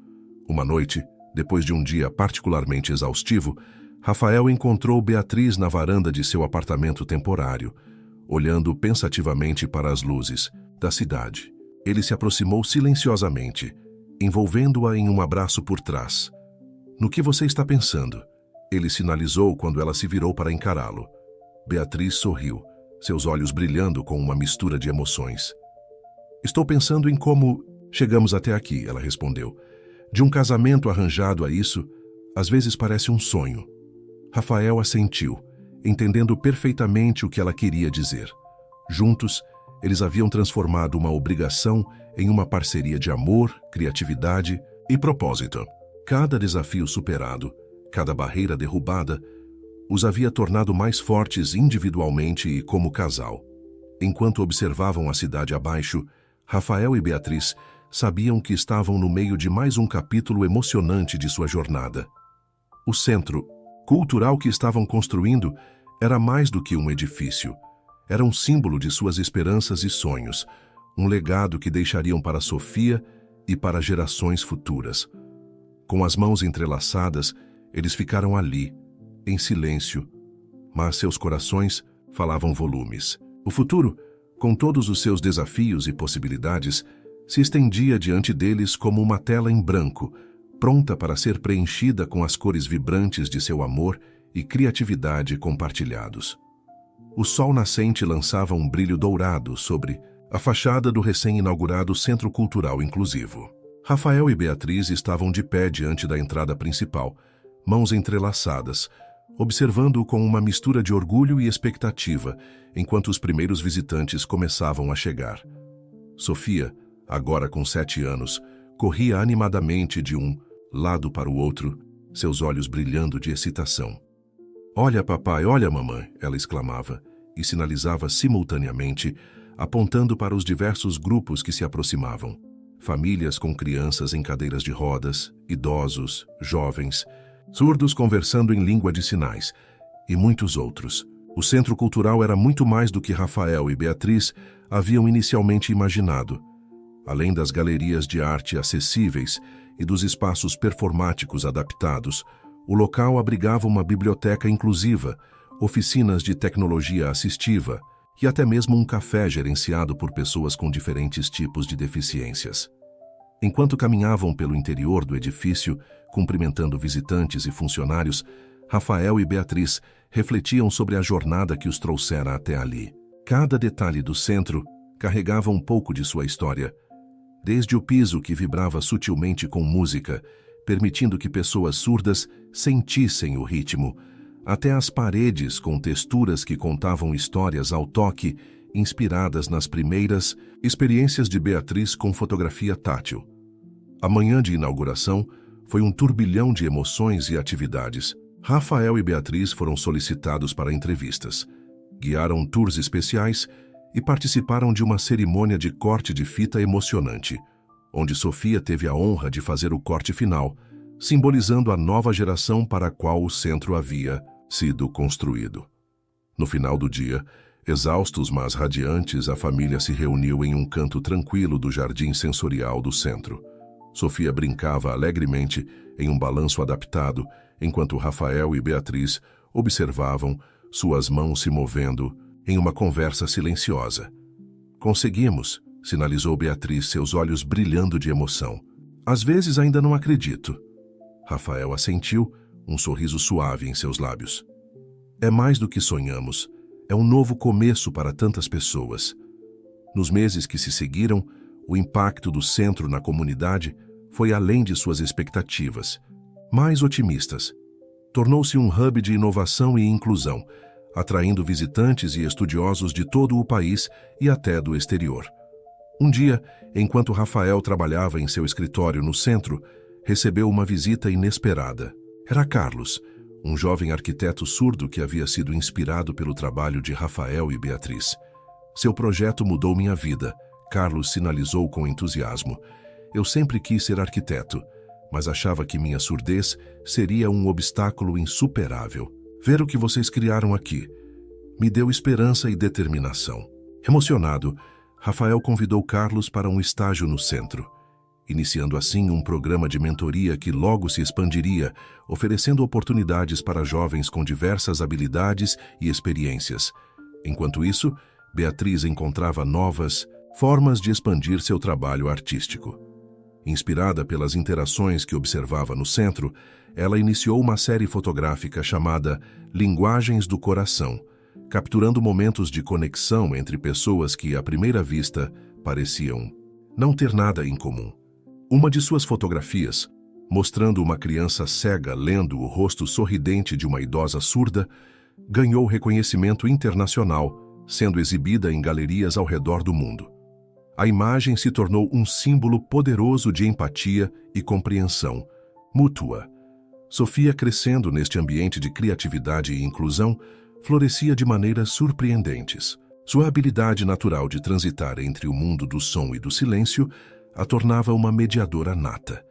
Uma noite, depois de um dia particularmente exaustivo, Rafael encontrou Beatriz na varanda de seu apartamento temporário, olhando pensativamente para as luzes da cidade. Ele se aproximou silenciosamente, envolvendo-a em um abraço por trás. "No que você está pensando?" Ele sinalizou quando ela se virou para encará-lo. Beatriz sorriu, seus olhos brilhando com uma mistura de emoções. "Estou pensando em como chegamos até aqui", ela respondeu. "De um casamento arranjado a isso, às vezes parece um sonho." Rafael assentiu, entendendo perfeitamente o que ela queria dizer. Juntos, eles haviam transformado uma obrigação em uma parceria de amor, criatividade e propósito. Cada desafio superado, cada barreira derrubada, os havia tornado mais fortes individualmente e como casal. Enquanto observavam a cidade abaixo, Rafael e Beatriz sabiam que estavam no meio de mais um capítulo emocionante de sua jornada. O centro cultural que estavam construindo era mais do que um edifício. Era um símbolo de suas esperanças e sonhos, um legado que deixariam para Sofia e para gerações futuras. Com as mãos entrelaçadas, eles ficaram ali, em silêncio, mas seus corações falavam volumes. O futuro, com todos os seus desafios e possibilidades, se estendia diante deles como uma tela em branco, pronta para ser preenchida com as cores vibrantes de seu amor e criatividade compartilhados. O sol nascente lançava um brilho dourado sobre a fachada do recém-inaugurado Centro Cultural Inclusivo. Rafael e Beatriz estavam de pé diante da entrada principal, mãos entrelaçadas, observando-o com uma mistura de orgulho e expectativa, enquanto os primeiros visitantes começavam a chegar. Sofia, agora com 7 anos, corria animadamente de um lado para o outro, seus olhos brilhando de excitação. "Olha, papai, olha, mamãe", ela exclamava, e sinalizava simultaneamente, apontando para os diversos grupos que se aproximavam. Famílias com crianças em cadeiras de rodas, idosos, jovens, surdos conversando em língua de sinais, e muitos outros. O Centro Cultural era muito mais do que Rafael e Beatriz haviam inicialmente imaginado. Além das galerias de arte acessíveis e dos espaços performáticos adaptados, o local abrigava uma biblioteca inclusiva, oficinas de tecnologia assistiva e até mesmo um café gerenciado por pessoas com diferentes tipos de deficiências. Enquanto caminhavam pelo interior do edifício, cumprimentando visitantes e funcionários, Rafael e Beatriz refletiam sobre a jornada que os trouxera até ali. Cada detalhe do centro carregava um pouco de sua história, desde o piso que vibrava sutilmente com música, permitindo que pessoas surdas sentissem o ritmo, até as paredes com texturas que contavam histórias ao toque, inspiradas nas primeiras experiências de Beatriz com fotografia tátil. A manhã de inauguração foi um turbilhão de emoções e atividades. Rafael e Beatriz foram solicitados para entrevistas, guiaram tours especiais e participaram de uma cerimônia de corte de fita emocionante, onde Sofia teve a honra de fazer o corte final, simbolizando a nova geração para a qual o centro havia sido construído. No final do dia, exaustos mas radiantes, a família se reuniu em um canto tranquilo do jardim sensorial do centro. Sofia brincava alegremente em um balanço adaptado, enquanto Rafael e Beatriz observavam, suas mãos se movendo em uma conversa silenciosa. "Conseguimos", sinalizou Beatriz, seus olhos brilhando de emoção. Às vezes ainda não acredito. Rafael assentiu, um sorriso suave em seus lábios. É mais do que sonhamos. É um novo começo para tantas pessoas. Nos meses que se seguiram, o impacto do centro na comunidade foi além de suas expectativas. Mais otimistas. Tornou-se um hub de inovação e inclusão, atraindo visitantes e estudiosos de todo o país e até do exterior. Um dia, enquanto Rafael trabalhava em seu escritório no centro, recebeu uma visita inesperada. Era Carlos, um jovem arquiteto surdo que havia sido inspirado pelo trabalho de Rafael e Beatriz. Seu projeto mudou minha vida, Carlos sinalizou com entusiasmo. Eu sempre quis ser arquiteto, mas achava que minha surdez seria um obstáculo insuperável. Ver o que vocês criaram aqui me deu esperança e determinação. Emocionado, Rafael convidou Carlos para um estágio no centro, iniciando assim um programa de mentoria que logo se expandiria, oferecendo oportunidades para jovens com diversas habilidades e experiências. Enquanto isso, Beatriz encontrava novas formas de expandir seu trabalho artístico. Inspirada pelas interações que observava no centro, ela iniciou uma série fotográfica chamada Linguagens do Coração, capturando momentos de conexão entre pessoas que, à primeira vista, pareciam não ter nada em comum. Uma de suas fotografias, mostrando uma criança cega lendo o rosto sorridente de uma idosa surda, ganhou reconhecimento internacional, sendo exibida em galerias ao redor do mundo. A imagem se tornou um símbolo poderoso de empatia e compreensão mútua. Sofia, crescendo neste ambiente de criatividade e inclusão, florescia de maneiras surpreendentes. Sua habilidade natural de transitar entre o mundo do som e do silêncio a tornava uma mediadora nata.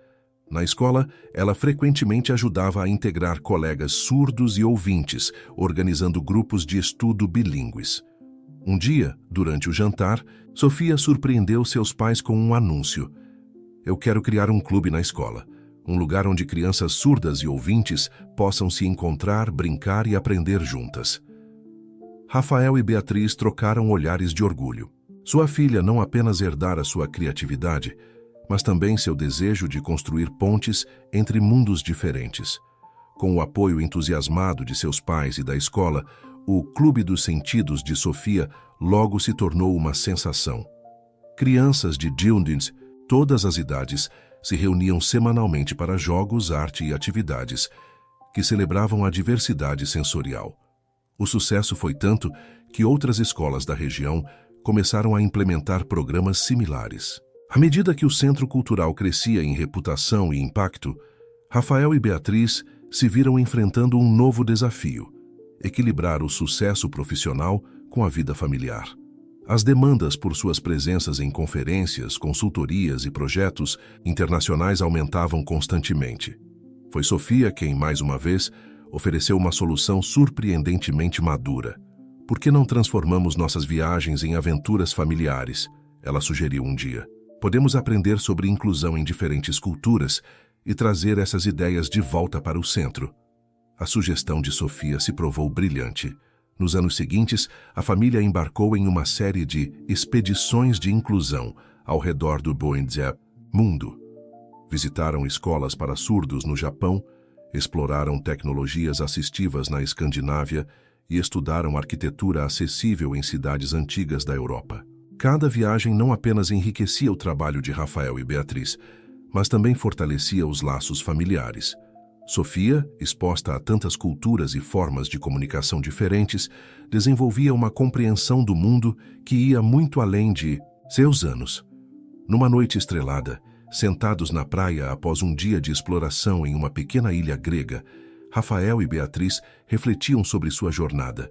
Na escola, ela frequentemente ajudava a integrar colegas surdos e ouvintes, organizando grupos de estudo bilíngues. Um dia, durante o jantar, Sofia surpreendeu seus pais com um anúncio. Eu quero criar um clube na escola, um lugar onde crianças surdas e ouvintes possam se encontrar, brincar e aprender juntas. Rafael e Beatriz trocaram olhares de orgulho. Sua filha não apenas herdara sua criatividade, mas também seu desejo de construir pontes entre mundos diferentes. Com o apoio entusiasmado de seus pais e da escola, o Clube dos Sentidos de Sofia logo se tornou uma sensação. Crianças de Dunedin, todas as idades, se reuniam semanalmente para jogos, arte e atividades que celebravam a diversidade sensorial. O sucesso foi tanto que outras escolas da região começaram a implementar programas similares. À medida que o Centro Cultural crescia em reputação e impacto, Rafael e Beatriz se viram enfrentando um novo desafio: equilibrar o sucesso profissional com a vida familiar. As demandas por suas presenças em conferências, consultorias e projetos internacionais aumentavam constantemente. Foi Sofia quem, mais uma vez, ofereceu uma solução surpreendentemente madura. Por que não transformamos nossas viagens em aventuras familiares? Ela sugeriu um dia. Podemos aprender sobre inclusão em diferentes culturas e trazer essas ideias de volta para o centro. A sugestão de Sofia se provou brilhante. Nos anos seguintes, a família embarcou em uma série de expedições de inclusão ao redor do mundo. Visitaram escolas para surdos no Japão, exploraram tecnologias assistivas na Escandinávia e estudaram arquitetura acessível em cidades antigas da Europa. Cada viagem não apenas enriquecia o trabalho de Rafael e Beatriz, mas também fortalecia os laços familiares. Sofia, exposta a tantas culturas e formas de comunicação diferentes, desenvolvia uma compreensão do mundo que ia muito além de seus anos. Numa noite estrelada, sentados na praia após um dia de exploração em uma pequena ilha grega, Rafael e Beatriz refletiam sobre sua jornada.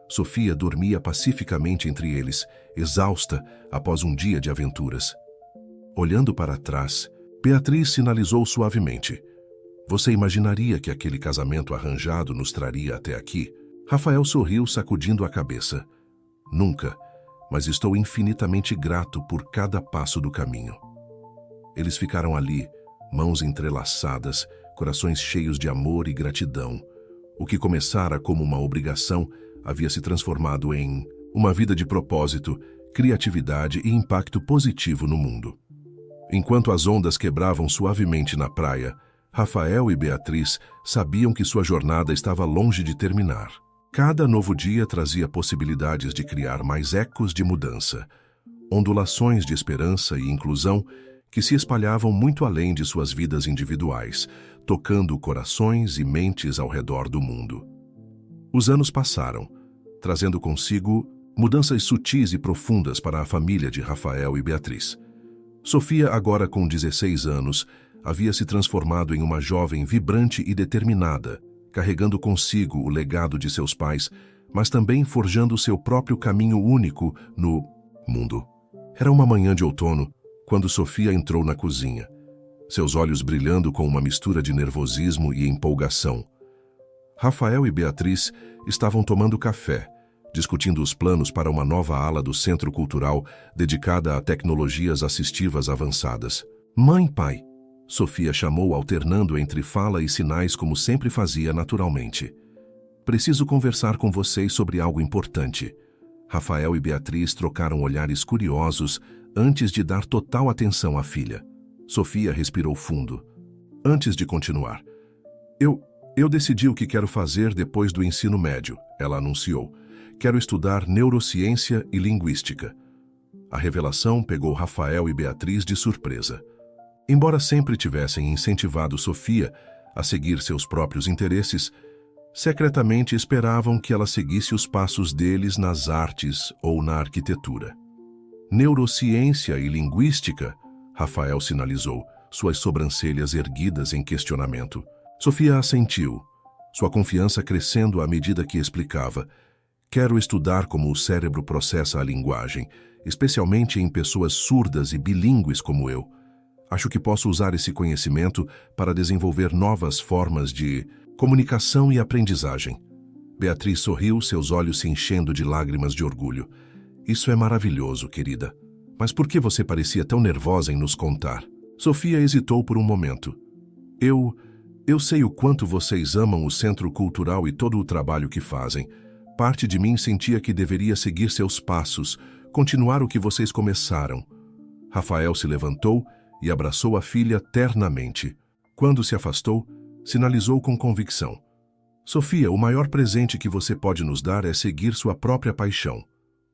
Sofia dormia pacificamente entre eles, exausta após um dia de aventuras. Olhando para trás, Beatriz sinalizou suavemente: Você imaginaria que aquele casamento arranjado nos traria até aqui? Rafael sorriu, sacudindo a cabeça. Nunca, mas estou infinitamente grato por cada passo do caminho. Eles ficaram ali, mãos entrelaçadas, corações cheios de amor e gratidão. O que começara como uma obrigação havia se transformado em uma vida de propósito, criatividade e impacto positivo no mundo. Enquanto as ondas quebravam suavemente na praia, Rafael e Beatriz sabiam que sua jornada estava longe de terminar. Cada novo dia trazia possibilidades de criar mais ecos de mudança, ondulações de esperança e inclusão que se espalhavam muito além de suas vidas individuais, tocando corações e mentes ao redor do mundo. Os anos passaram, trazendo consigo mudanças sutis e profundas para a família de Rafael e Beatriz. Sofia, agora com 16 anos, havia se transformado em uma jovem vibrante e determinada, carregando consigo o legado de seus pais, mas também forjando seu próprio caminho único no mundo. Era uma manhã de outono, quando Sofia entrou na cozinha, seus olhos brilhando com uma mistura de nervosismo e empolgação. Rafael e Beatriz estavam tomando café, discutindo os planos para uma nova ala do Centro Cultural dedicada a tecnologias assistivas avançadas. "Mãe, pai", Sofia chamou, alternando entre fala e sinais como sempre fazia naturalmente. "Preciso conversar com vocês sobre algo importante." Rafael e Beatriz trocaram olhares curiosos antes de dar total atenção à filha. Sofia respirou fundo. Antes de continuar, Eu decidi o que quero fazer depois do ensino médio, ela anunciou. "Quero estudar neurociência e linguística." A revelação pegou Rafael e Beatriz de surpresa. Embora sempre tivessem incentivado Sofia a seguir seus próprios interesses, secretamente esperavam que ela seguisse os passos deles nas artes ou na arquitetura. "Neurociência e linguística?" Rafael sinalizou, suas sobrancelhas erguidas em questionamento. Sofia assentiu, sua confiança crescendo à medida que explicava. "Quero estudar como o cérebro processa a linguagem, especialmente em pessoas surdas e bilíngues como eu. Acho que posso usar esse conhecimento para desenvolver novas formas de comunicação e aprendizagem." Beatriz sorriu, seus olhos se enchendo de lágrimas de orgulho. "Isso é maravilhoso, querida. Mas por que você parecia tão nervosa em nos contar?" Sofia hesitou por um momento. Eu sei o quanto vocês amam o Centro Cultural e todo o trabalho que fazem. Parte de mim sentia que deveria seguir seus passos, continuar o que vocês começaram." Rafael se levantou e abraçou a filha ternamente. Quando se afastou, sinalizou com convicção. "Sofia, o maior presente que você pode nos dar é seguir sua própria paixão.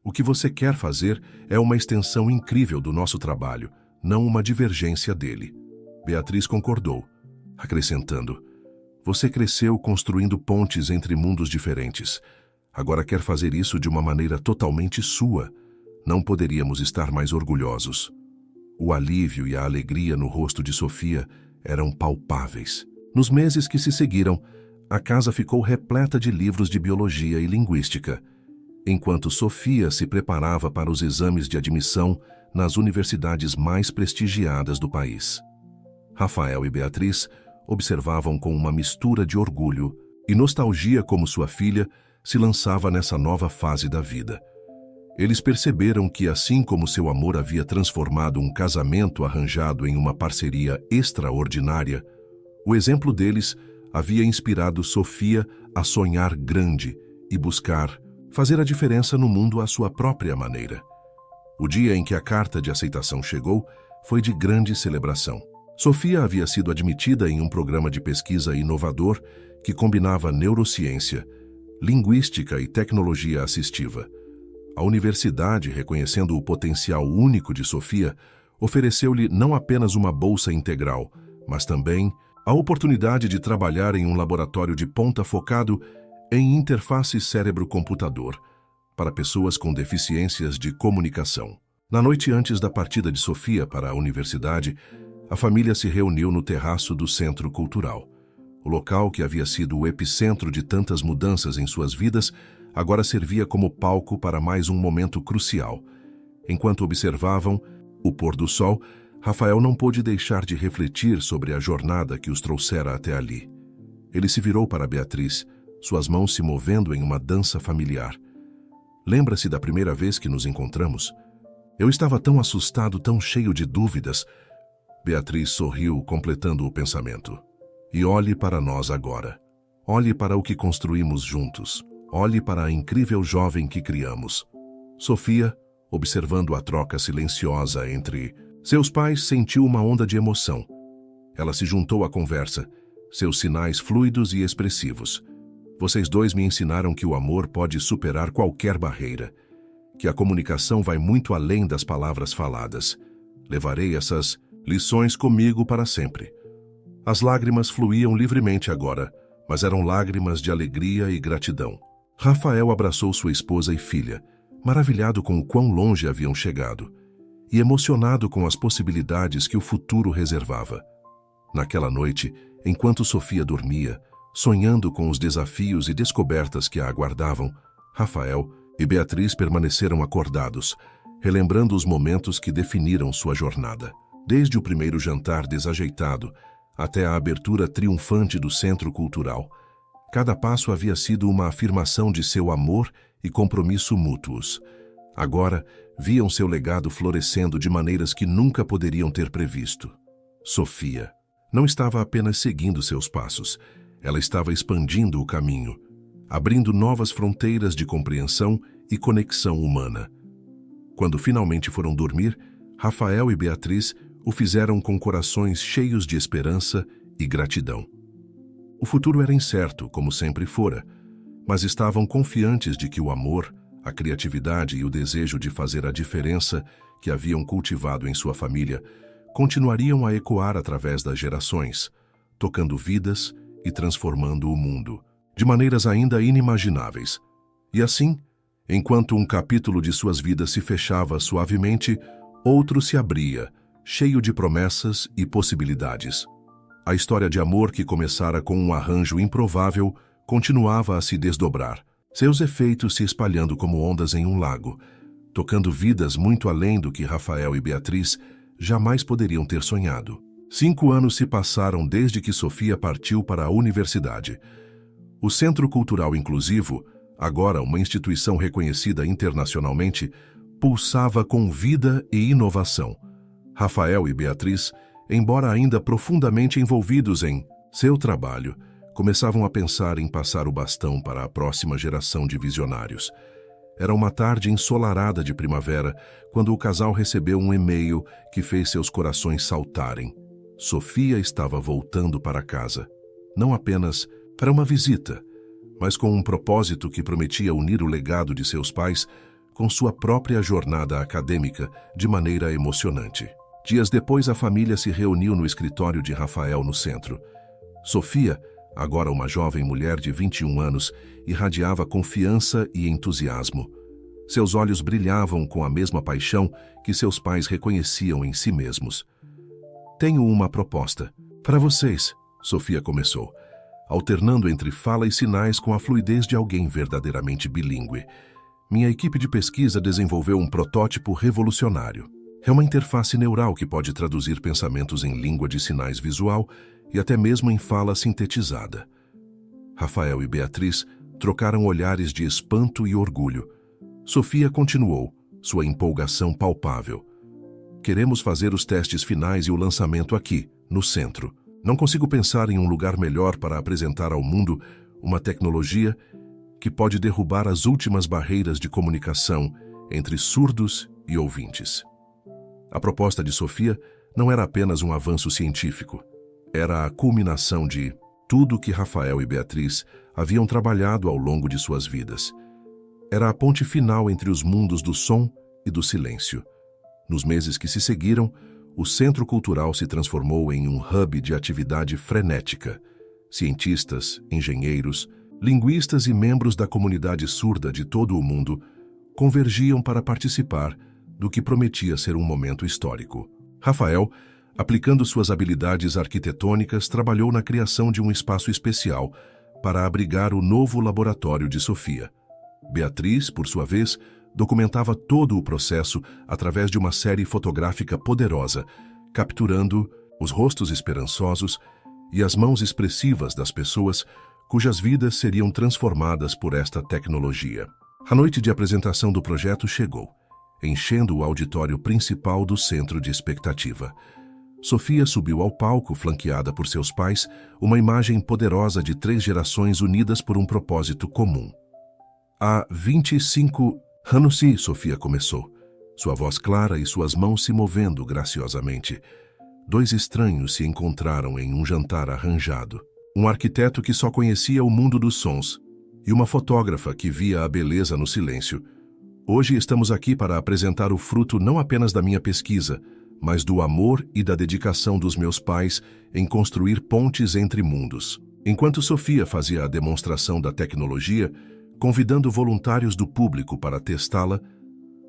O que você quer fazer é uma extensão incrível do nosso trabalho, não uma divergência dele." Beatriz concordou, acrescentando: "Você cresceu construindo pontes entre mundos diferentes. Agora quer fazer isso de uma maneira totalmente sua. Não poderíamos estar mais orgulhosos." O alívio e a alegria no rosto de Sofia eram palpáveis. Nos meses que se seguiram, a casa ficou repleta de livros de biologia e linguística, enquanto Sofia se preparava para os exames de admissão nas universidades mais prestigiadas do país. Rafael e Beatriz observavam com uma mistura de orgulho e nostalgia como sua filha se lançava nessa nova fase da vida. Eles perceberam que, assim como seu amor havia transformado um casamento arranjado em uma parceria extraordinária, o exemplo deles havia inspirado Sofia a sonhar grande e buscar fazer a diferença no mundo à sua própria maneira. O dia em que a carta de aceitação chegou foi de grande celebração. Sofia havia sido admitida em um programa de pesquisa inovador que combinava neurociência, linguística e tecnologia assistiva. A universidade, reconhecendo o potencial único de Sofia, ofereceu-lhe não apenas uma bolsa integral, mas também a oportunidade de trabalhar em um laboratório de ponta focado em interface cérebro-computador para pessoas com deficiências de comunicação. Na noite antes da partida de Sofia para a universidade, a família se reuniu no terraço do Centro Cultural. O local, que havia sido o epicentro de tantas mudanças em suas vidas, agora servia como palco para mais um momento crucial. Enquanto observavam o pôr do sol, Rafael não pôde deixar de refletir sobre a jornada que os trouxera até ali. Ele se virou para Beatriz, suas mãos se movendo em uma dança familiar. "Lembra-se da primeira vez que nos encontramos? Eu estava tão assustado, tão cheio de dúvidas." Beatriz sorriu, completando o pensamento. "E olhe para nós agora. Olhe para o que construímos juntos. Olhe para a incrível jovem que criamos." Sofia, observando a troca silenciosa entre seus pais. Sentiu uma onda de emoção. Ela se juntou à conversa, seus sinais fluidos e expressivos. Vocês dois me ensinaram que o amor pode superar qualquer barreira, que a comunicação vai muito além das palavras faladas. Levarei essas lições comigo para sempre. As lágrimas fluíam livremente agora, mas eram lágrimas de alegria e gratidão. Rafael abraçou sua esposa e filha, maravilhado com o quão longe haviam chegado, e emocionado com as possibilidades que o futuro reservava. Naquela noite, enquanto Sofia dormia, sonhando com os desafios e descobertas que a aguardavam, Rafael e Beatriz permaneceram acordados, relembrando os momentos que definiram sua jornada. Desde o primeiro jantar desajeitado até a abertura triunfante do Centro Cultural, cada passo havia sido uma afirmação de seu amor e compromisso mútuos. Agora, viam seu legado florescendo de maneiras que nunca poderiam ter previsto. Sofia não estava apenas seguindo seus passos, ela estava expandindo o caminho, abrindo novas fronteiras de compreensão e conexão humana. Quando finalmente foram dormir, Rafael e Beatriz o fizeram com corações cheios de esperança e gratidão. O futuro era incerto, como sempre fora, mas estavam confiantes de que o amor, a criatividade e o desejo de fazer a diferença que haviam cultivado em sua família continuariam a ecoar através das gerações, tocando vidas e transformando o mundo, de maneiras ainda inimagináveis. E assim, enquanto um capítulo de suas vidas se fechava suavemente, outro se abria, cheio de promessas e possibilidades. A história de amor que começara com um arranjo improvável continuava a se desdobrar, seus efeitos se espalhando como ondas em um lago, tocando vidas muito além do que Rafael e Beatriz jamais poderiam ter sonhado. 5 anos se passaram desde que Sofia partiu para a universidade. O Centro Cultural Inclusivo, agora uma instituição reconhecida internacionalmente, pulsava com vida e inovação. Rafael e Beatriz, embora ainda profundamente envolvidos em seu trabalho, começavam a pensar em passar o bastão para a próxima geração de visionários. Era uma tarde ensolarada de primavera, quando o casal recebeu um e-mail que fez seus corações saltarem. Sofia estava voltando para casa, não apenas para uma visita, mas com um propósito que prometia unir o legado de seus pais com sua própria jornada acadêmica de maneira emocionante. Dias depois, a família se reuniu no escritório de Rafael no centro. Sofia, agora uma jovem mulher de 21 anos, irradiava confiança e entusiasmo. Seus olhos brilhavam com a mesma paixão que seus pais reconheciam em si mesmos. "Tenho uma proposta para vocês", Sofia começou, alternando entre fala e sinais com a fluidez de alguém verdadeiramente bilíngue. "Minha equipe de pesquisa desenvolveu um protótipo revolucionário. É uma interface neural que pode traduzir pensamentos em língua de sinais visual e até mesmo em fala sintetizada." Rafael e Beatriz trocaram olhares de espanto e orgulho. Sofia continuou, sua empolgação palpável. "Queremos fazer os testes finais e o lançamento aqui, no centro. Não consigo pensar em um lugar melhor para apresentar ao mundo uma tecnologia que pode derrubar as últimas barreiras de comunicação entre surdos e ouvintes." A proposta de Sofia não era apenas um avanço científico. Era a culminação de tudo que Rafael e Beatriz haviam trabalhado ao longo de suas vidas. Era a ponte final entre os mundos do som e do silêncio. Nos meses que se seguiram, o Centro Cultural se transformou em um hub de atividade frenética. Cientistas, engenheiros, linguistas e membros da comunidade surda de todo o mundo convergiam para participar do que prometia ser um momento histórico. Rafael, aplicando suas habilidades arquitetônicas, trabalhou na criação de um espaço especial para abrigar o novo laboratório de Sofia. Beatriz, por sua vez, documentava todo o processo através de uma série fotográfica poderosa, capturando os rostos esperançosos e as mãos expressivas das pessoas cujas vidas seriam transformadas por esta tecnologia. A noite de apresentação do projeto chegou, enchendo o auditório principal do centro de expectativa. Sofia subiu ao palco, flanqueada por seus pais, uma imagem poderosa de 3 gerações unidas por um propósito comum. "Há 25 anos, Sofia começou. sua voz clara e suas mãos se movendo graciosamente. Dois estranhos se encontraram em um jantar arranjado. Um arquiteto que só conhecia o mundo dos sons e uma fotógrafa que via a beleza no silêncio. Hoje estamos aqui para apresentar o fruto não apenas da minha pesquisa, mas do amor e da dedicação dos meus pais em construir pontes entre mundos. Enquanto Sofia fazia a demonstração da tecnologia, convidando voluntários do público para testá-la,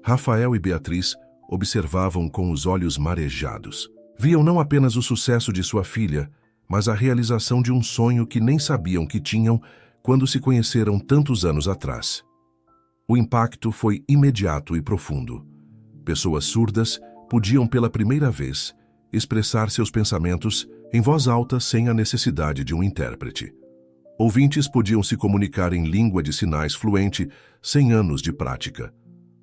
Rafael e Beatriz observavam com os olhos marejados. Viam não apenas o sucesso de sua filha, mas a realização de um sonho que nem sabiam que tinham quando se conheceram tantos anos atrás. O impacto foi imediato e profundo. Pessoas surdas podiam pela primeira vez expressar seus pensamentos em voz alta sem a necessidade de um intérprete. Ouvintes podiam se comunicar em língua de sinais fluente sem anos de prática.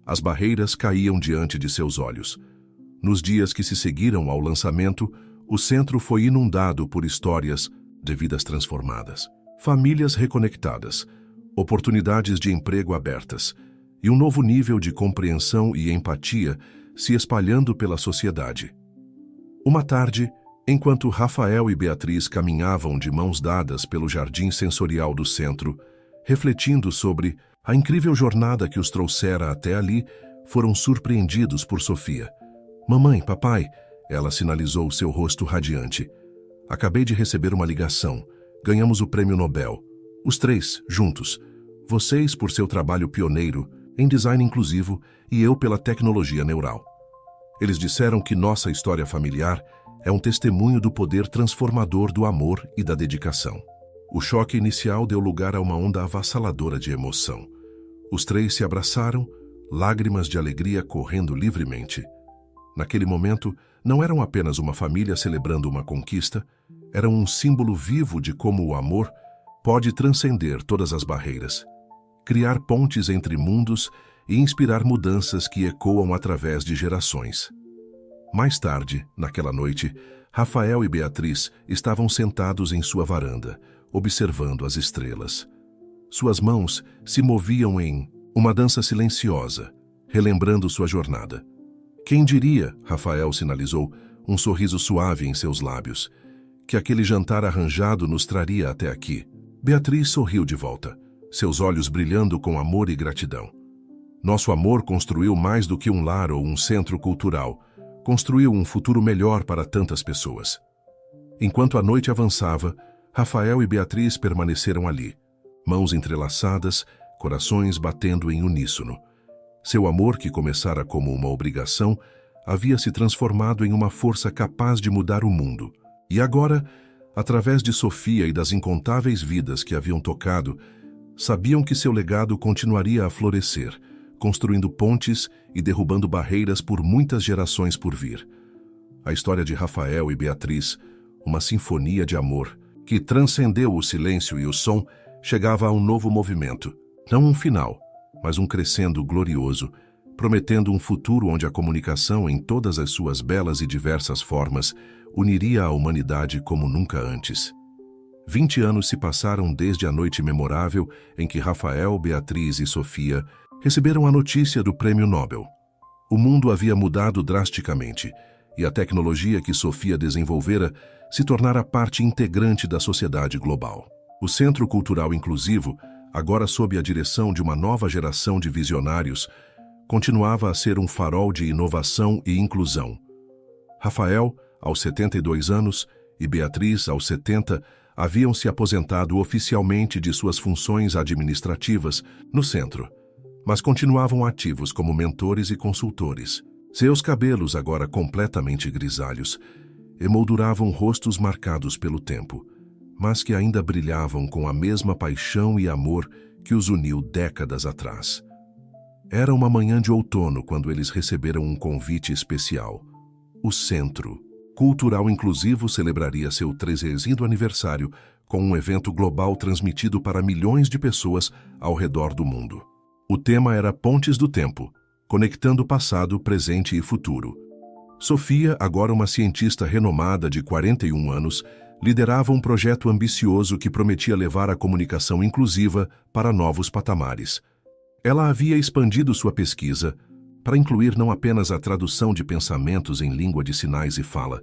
As barreiras caíam diante de seus olhos. Nos dias que se seguiram ao lançamento, o centro foi inundado por histórias de vidas transformadas, famílias reconectadas, oportunidades de emprego abertas e um novo nível de compreensão e empatia se espalhando pela sociedade. Uma tarde, enquanto Rafael e Beatriz caminhavam de mãos dadas pelo jardim sensorial do centro, refletindo sobre a incrível jornada que os trouxera até ali, foram surpreendidos por Sofia. "Mamãe, papai", ela sinalizou seu rosto radiante. "Acabei de receber uma ligação. Ganhamos o prêmio Nobel. Os três, juntos. Vocês por seu trabalho pioneiro em design inclusivo e eu pela tecnologia neural. Eles disseram que nossa história familiar é um testemunho do poder transformador do amor e da dedicação." O choque inicial deu lugar a uma onda avassaladora de emoção. Os três se abraçaram, lágrimas de alegria correndo livremente. Naquele momento, não eram apenas uma família celebrando uma conquista, eram um símbolo vivo de como o amor pode transcender todas as barreiras, criar pontes entre mundos e inspirar mudanças que ecoam através de gerações. Mais tarde, naquela noite, Rafael e Beatriz estavam sentados em sua varanda, observando as estrelas. Suas mãos se moviam em uma dança silenciosa, relembrando sua jornada. "Quem diria", Rafael sinalizou, um sorriso suave em seus lábios, "que aquele jantar arranjado nos traria até aqui?" Beatriz sorriu de volta, seus olhos brilhando com amor e gratidão. "Nosso amor construiu mais do que um lar ou um centro cultural. Construiu um futuro melhor para tantas pessoas." Enquanto a noite avançava, Rafael e Beatriz permaneceram ali, mãos entrelaçadas, corações batendo em uníssono. Seu amor, que começara como uma obrigação, havia se transformado em uma força capaz de mudar o mundo. E agora, através de Sofia e das incontáveis vidas que haviam tocado, sabiam que seu legado continuaria a florescer, construindo pontes e derrubando barreiras por muitas gerações por vir. A história de Rafael e Beatriz, uma sinfonia de amor, que transcendeu o silêncio e o som, chegava a um novo movimento, não um final, mas um crescendo glorioso, prometendo um futuro onde a comunicação em todas as suas belas e diversas formas uniria a humanidade como nunca antes. 20 anos se passaram desde a noite memorável em que Rafael, Beatriz e Sofia receberam a notícia do Prêmio Nobel. O mundo havia mudado drasticamente, e a tecnologia que Sofia desenvolvera se tornara parte integrante da sociedade global. O Centro Cultural Inclusivo, agora sob a direção de uma nova geração de visionários, continuava a ser um farol de inovação e inclusão. Rafael, aos 72 anos, e Beatriz, aos 70, haviam se aposentado oficialmente de suas funções administrativas no centro, mas continuavam ativos como mentores e consultores. Seus cabelos, agora completamente grisalhos, emolduravam rostos marcados pelo tempo, mas que ainda brilhavam com a mesma paixão e amor que os uniu décadas atrás. Era uma manhã de outono quando eles receberam um convite especial. O Centro Cultural Inclusivo celebraria seu 30º aniversário com um evento global transmitido para milhões de pessoas ao redor do mundo. O tema era Pontes do Tempo, conectando passado, presente e futuro. Sofia, agora uma cientista renomada de 41 anos, liderava um projeto ambicioso que prometia levar a comunicação inclusiva para novos patamares. Ela havia expandido sua pesquisa, para incluir não apenas a tradução de pensamentos em língua de sinais e fala,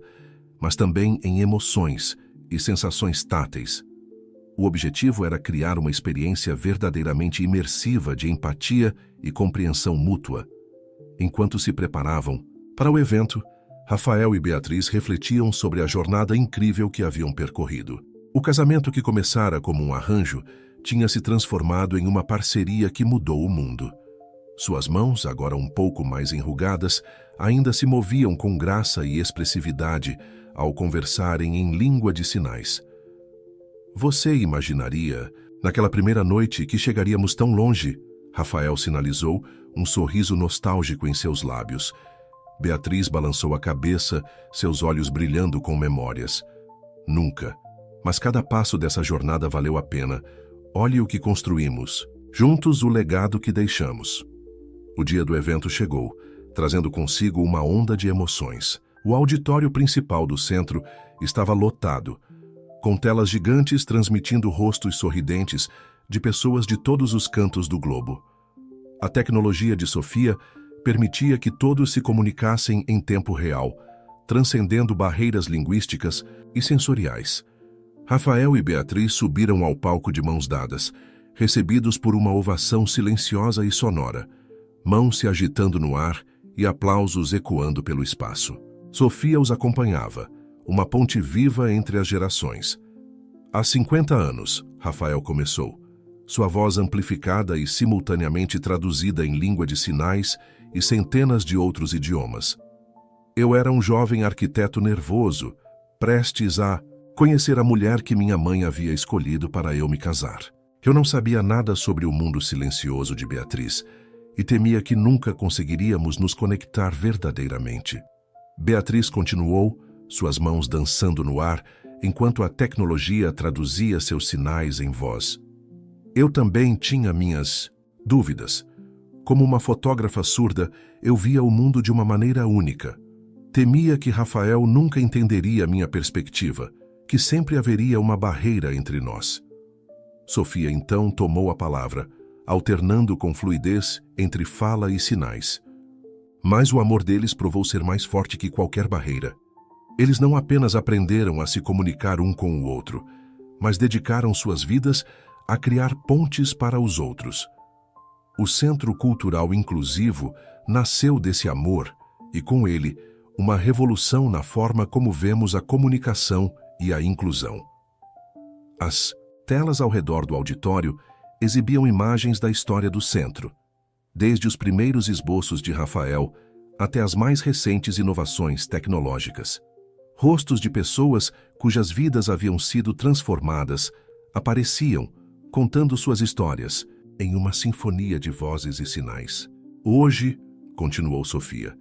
mas também em emoções e sensações táteis. O objetivo era criar uma experiência verdadeiramente imersiva de empatia e compreensão mútua. Enquanto se preparavam para o evento, Rafael e Beatriz refletiam sobre a jornada incrível que haviam percorrido. O casamento que começara como um arranjo tinha se transformado em uma parceria que mudou o mundo. Suas mãos, agora um pouco mais enrugadas, ainda se moviam com graça e expressividade ao conversarem em língua de sinais. Você imaginaria, naquela primeira noite, que chegaríamos tão longe? Rafael sinalizou, um sorriso nostálgico em seus lábios. Beatriz balançou a cabeça, seus olhos brilhando com memórias. Nunca. Mas cada passo dessa jornada valeu a pena. Olhe o que construímos. Juntos, o legado que deixamos. O dia do evento chegou, trazendo consigo uma onda de emoções. O auditório principal do centro estava lotado, com telas gigantes transmitindo rostos sorridentes de pessoas de todos os cantos do globo. A tecnologia de Sofia permitia que todos se comunicassem em tempo real, transcendendo barreiras linguísticas e sensoriais. Rafael e Beatriz subiram ao palco de mãos dadas, recebidos por uma ovação silenciosa e sonora, mãos se agitando no ar e aplausos ecoando pelo espaço. Sofia os acompanhava, uma ponte viva entre as gerações. Há 50 anos, Rafael começou, sua voz amplificada e simultaneamente traduzida em língua de sinais e centenas de outros idiomas. Eu era um jovem arquiteto nervoso, prestes a conhecer a mulher que minha mãe havia escolhido para eu me casar. Eu não sabia nada sobre o mundo silencioso de Beatriz e temia que nunca conseguiríamos nos conectar verdadeiramente. Beatriz continuou, suas mãos dançando no ar, enquanto a tecnologia traduzia seus sinais em voz. Eu também tinha minhas dúvidas. Como uma fotógrafa surda, eu via o mundo de uma maneira única. Temia que Rafael nunca entenderia minha perspectiva, que sempre haveria uma barreira entre nós. Sofia então tomou a palavra, alternando com fluidez entre fala e sinais. Mas o amor deles provou ser mais forte que qualquer barreira. Eles não apenas aprenderam a se comunicar um com o outro, mas dedicaram suas vidas a criar pontes para os outros. O Centro Cultural Inclusivo nasceu desse amor e, com ele, uma revolução na forma como vemos a comunicação e a inclusão. As telas ao redor do auditório exibiam imagens da história do centro, desde os primeiros esboços de Rafael até as mais recentes inovações tecnológicas. Rostos de pessoas cujas vidas haviam sido transformadas apareciam, contando suas histórias, em uma sinfonia de vozes e sinais. Hoje, continuou Sofia,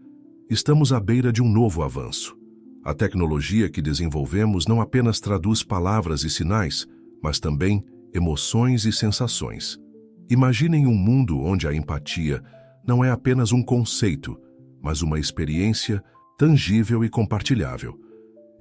estamos à beira de um novo avanço. A tecnologia que desenvolvemos não apenas traduz palavras e sinais, mas também emoções e sensações. Imaginem um mundo onde a empatia não é apenas um conceito, mas uma experiência tangível e compartilhável.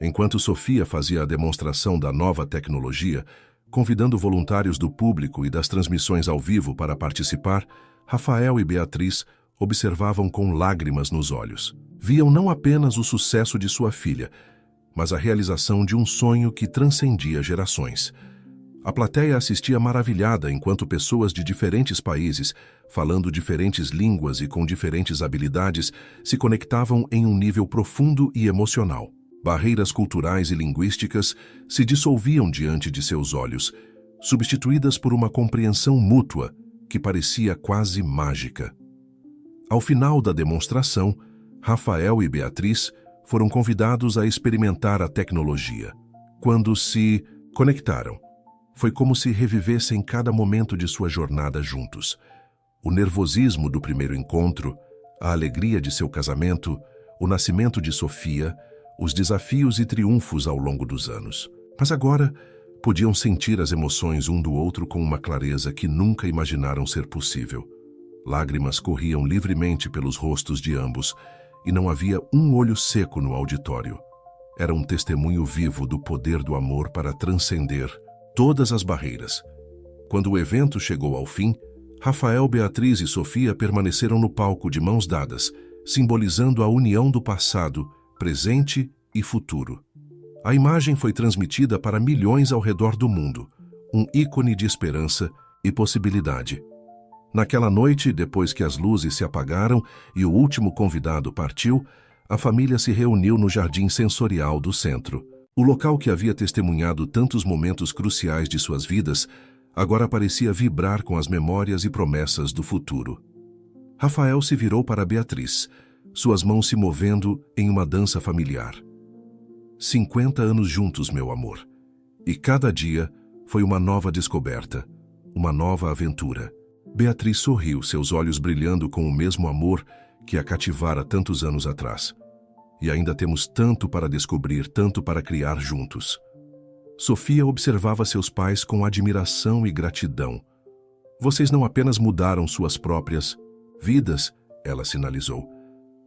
Enquanto Sofia fazia a demonstração da nova tecnologia, convidando voluntários do público e das transmissões ao vivo para participar, Rafael e Beatriz observavam com lágrimas nos olhos. Viam não apenas o sucesso de sua filha, mas a realização de um sonho que transcendia gerações. A plateia assistia maravilhada enquanto pessoas de diferentes países, falando diferentes línguas e com diferentes habilidades, se conectavam em um nível profundo e emocional. Barreiras culturais e linguísticas se dissolviam diante de seus olhos, substituídas por uma compreensão mútua que parecia quase mágica. Ao final da demonstração, Rafael e Beatriz foram convidados a experimentar a tecnologia. Quando se conectaram, foi como se revivessem cada momento de sua jornada juntos. O nervosismo do primeiro encontro, a alegria de seu casamento, o nascimento de Sofia, os desafios e triunfos ao longo dos anos. Mas agora podiam sentir as emoções um do outro com uma clareza que nunca imaginaram ser possível. Lágrimas corriam livremente pelos rostos de ambos e não havia um olho seco no auditório. Era um testemunho vivo do poder do amor para transcender todas as barreiras. Quando o evento chegou ao fim, Rafael, Beatriz e Sofia permaneceram no palco de mãos dadas, simbolizando a união do passado, presente e futuro. A imagem foi transmitida para milhões ao redor do mundo, um ícone de esperança e possibilidade. Naquela noite, depois que as luzes se apagaram e o último convidado partiu, a família se reuniu no jardim sensorial do centro. O local que havia testemunhado tantos momentos cruciais de suas vidas, agora parecia vibrar com as memórias e promessas do futuro. Rafael se virou para Beatriz, suas mãos se movendo em uma dança familiar. 50 anos juntos, meu amor. E cada dia foi uma nova descoberta, uma nova aventura. Beatriz sorriu, seus olhos brilhando com o mesmo amor que a cativara tantos anos atrás. E ainda temos tanto para descobrir, tanto para criar juntos. Sofia observava seus pais com admiração e gratidão. Vocês não apenas mudaram suas próprias vidas, ela sinalizou.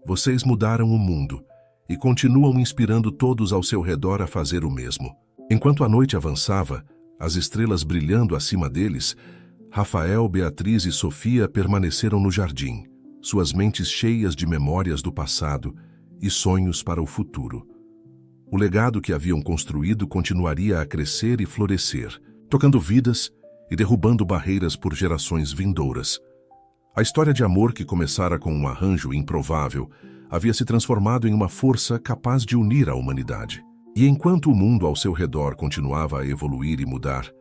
Vocês mudaram o mundo e continuam inspirando todos ao seu redor a fazer o mesmo. Enquanto a noite avançava, as estrelas brilhando acima deles, Rafael, Beatriz e Sofia permaneceram no jardim, suas mentes cheias de memórias do passado e sonhos para o futuro. O legado que haviam construído continuaria a crescer e florescer, tocando vidas e derrubando barreiras por gerações vindouras. A história de amor que começara com um arranjo improvável havia se transformado em uma força capaz de unir a humanidade. E enquanto o mundo ao seu redor continuava a evoluir e mudar,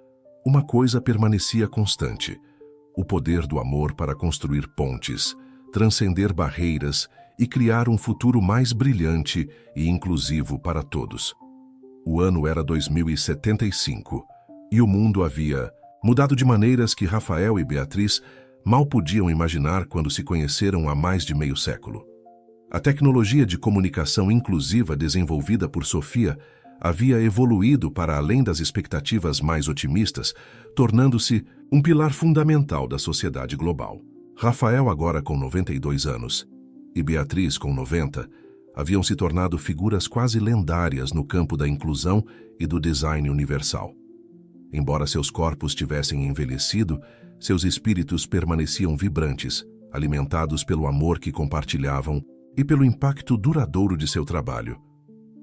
uma coisa permanecia constante: o poder do amor para construir pontes, transcender barreiras e criar um futuro mais brilhante e inclusivo para todos. O ano era 2075 e o mundo havia mudado de maneiras que Rafael e Beatriz mal podiam imaginar quando se conheceram há mais de meio século. A tecnologia de comunicação inclusiva desenvolvida por Sofia havia evoluído para além das expectativas mais otimistas, tornando-se um pilar fundamental da sociedade global. Rafael, agora com 92 anos, e Beatriz, com 90, haviam se tornado figuras quase lendárias no campo da inclusão e do design universal. Embora seus corpos tivessem envelhecido, seus espíritos permaneciam vibrantes, alimentados pelo amor que compartilhavam e pelo impacto duradouro de seu trabalho.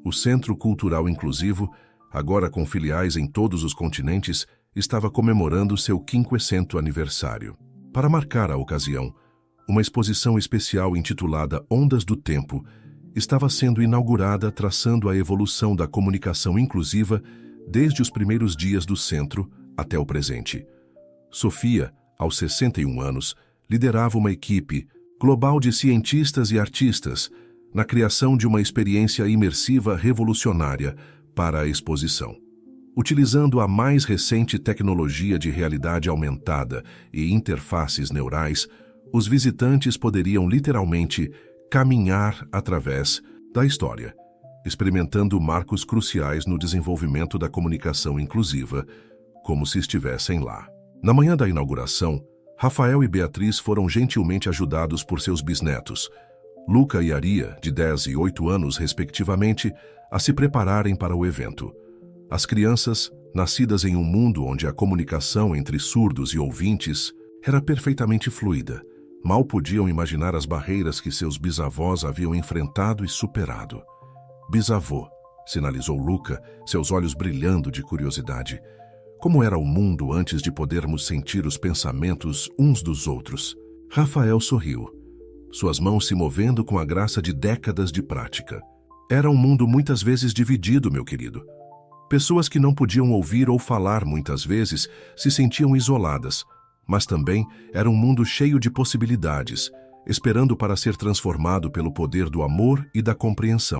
O Centro Cultural Inclusivo, agora com filiais em todos os continentes, estava comemorando seu 50º aniversário. Para marcar a ocasião, uma exposição especial intitulada Ondas do Tempo estava sendo inaugurada, traçando a evolução da comunicação inclusiva desde os primeiros dias do centro até o presente. Sofia, aos 61 anos, liderava uma equipe global de cientistas e artistas na criação de uma experiência imersiva revolucionária para a exposição. Utilizando a mais recente tecnologia de realidade aumentada e interfaces neurais, os visitantes poderiam literalmente caminhar através da história, experimentando marcos cruciais no desenvolvimento da comunicação inclusiva, como se estivessem lá. Na manhã da inauguração, Rafael e Beatriz foram gentilmente ajudados por seus bisnetos, Luca e Aria, de 10 e 8 anos, respectivamente, a se prepararem para o evento. As crianças, nascidas em um mundo onde a comunicação entre surdos e ouvintes era perfeitamente fluida, mal podiam imaginar as barreiras que seus bisavós haviam enfrentado e superado. Bisavô, sinalizou Luca, seus olhos brilhando de curiosidade. Como era o mundo antes de podermos sentir os pensamentos uns dos outros? Rafael sorriu, suas mãos se movendo com a graça de décadas de prática. Era um mundo muitas vezes dividido, meu querido. Pessoas que não podiam ouvir ou falar muitas vezes se sentiam isoladas, mas também era um mundo cheio de possibilidades, esperando para ser transformado pelo poder do amor e da compreensão.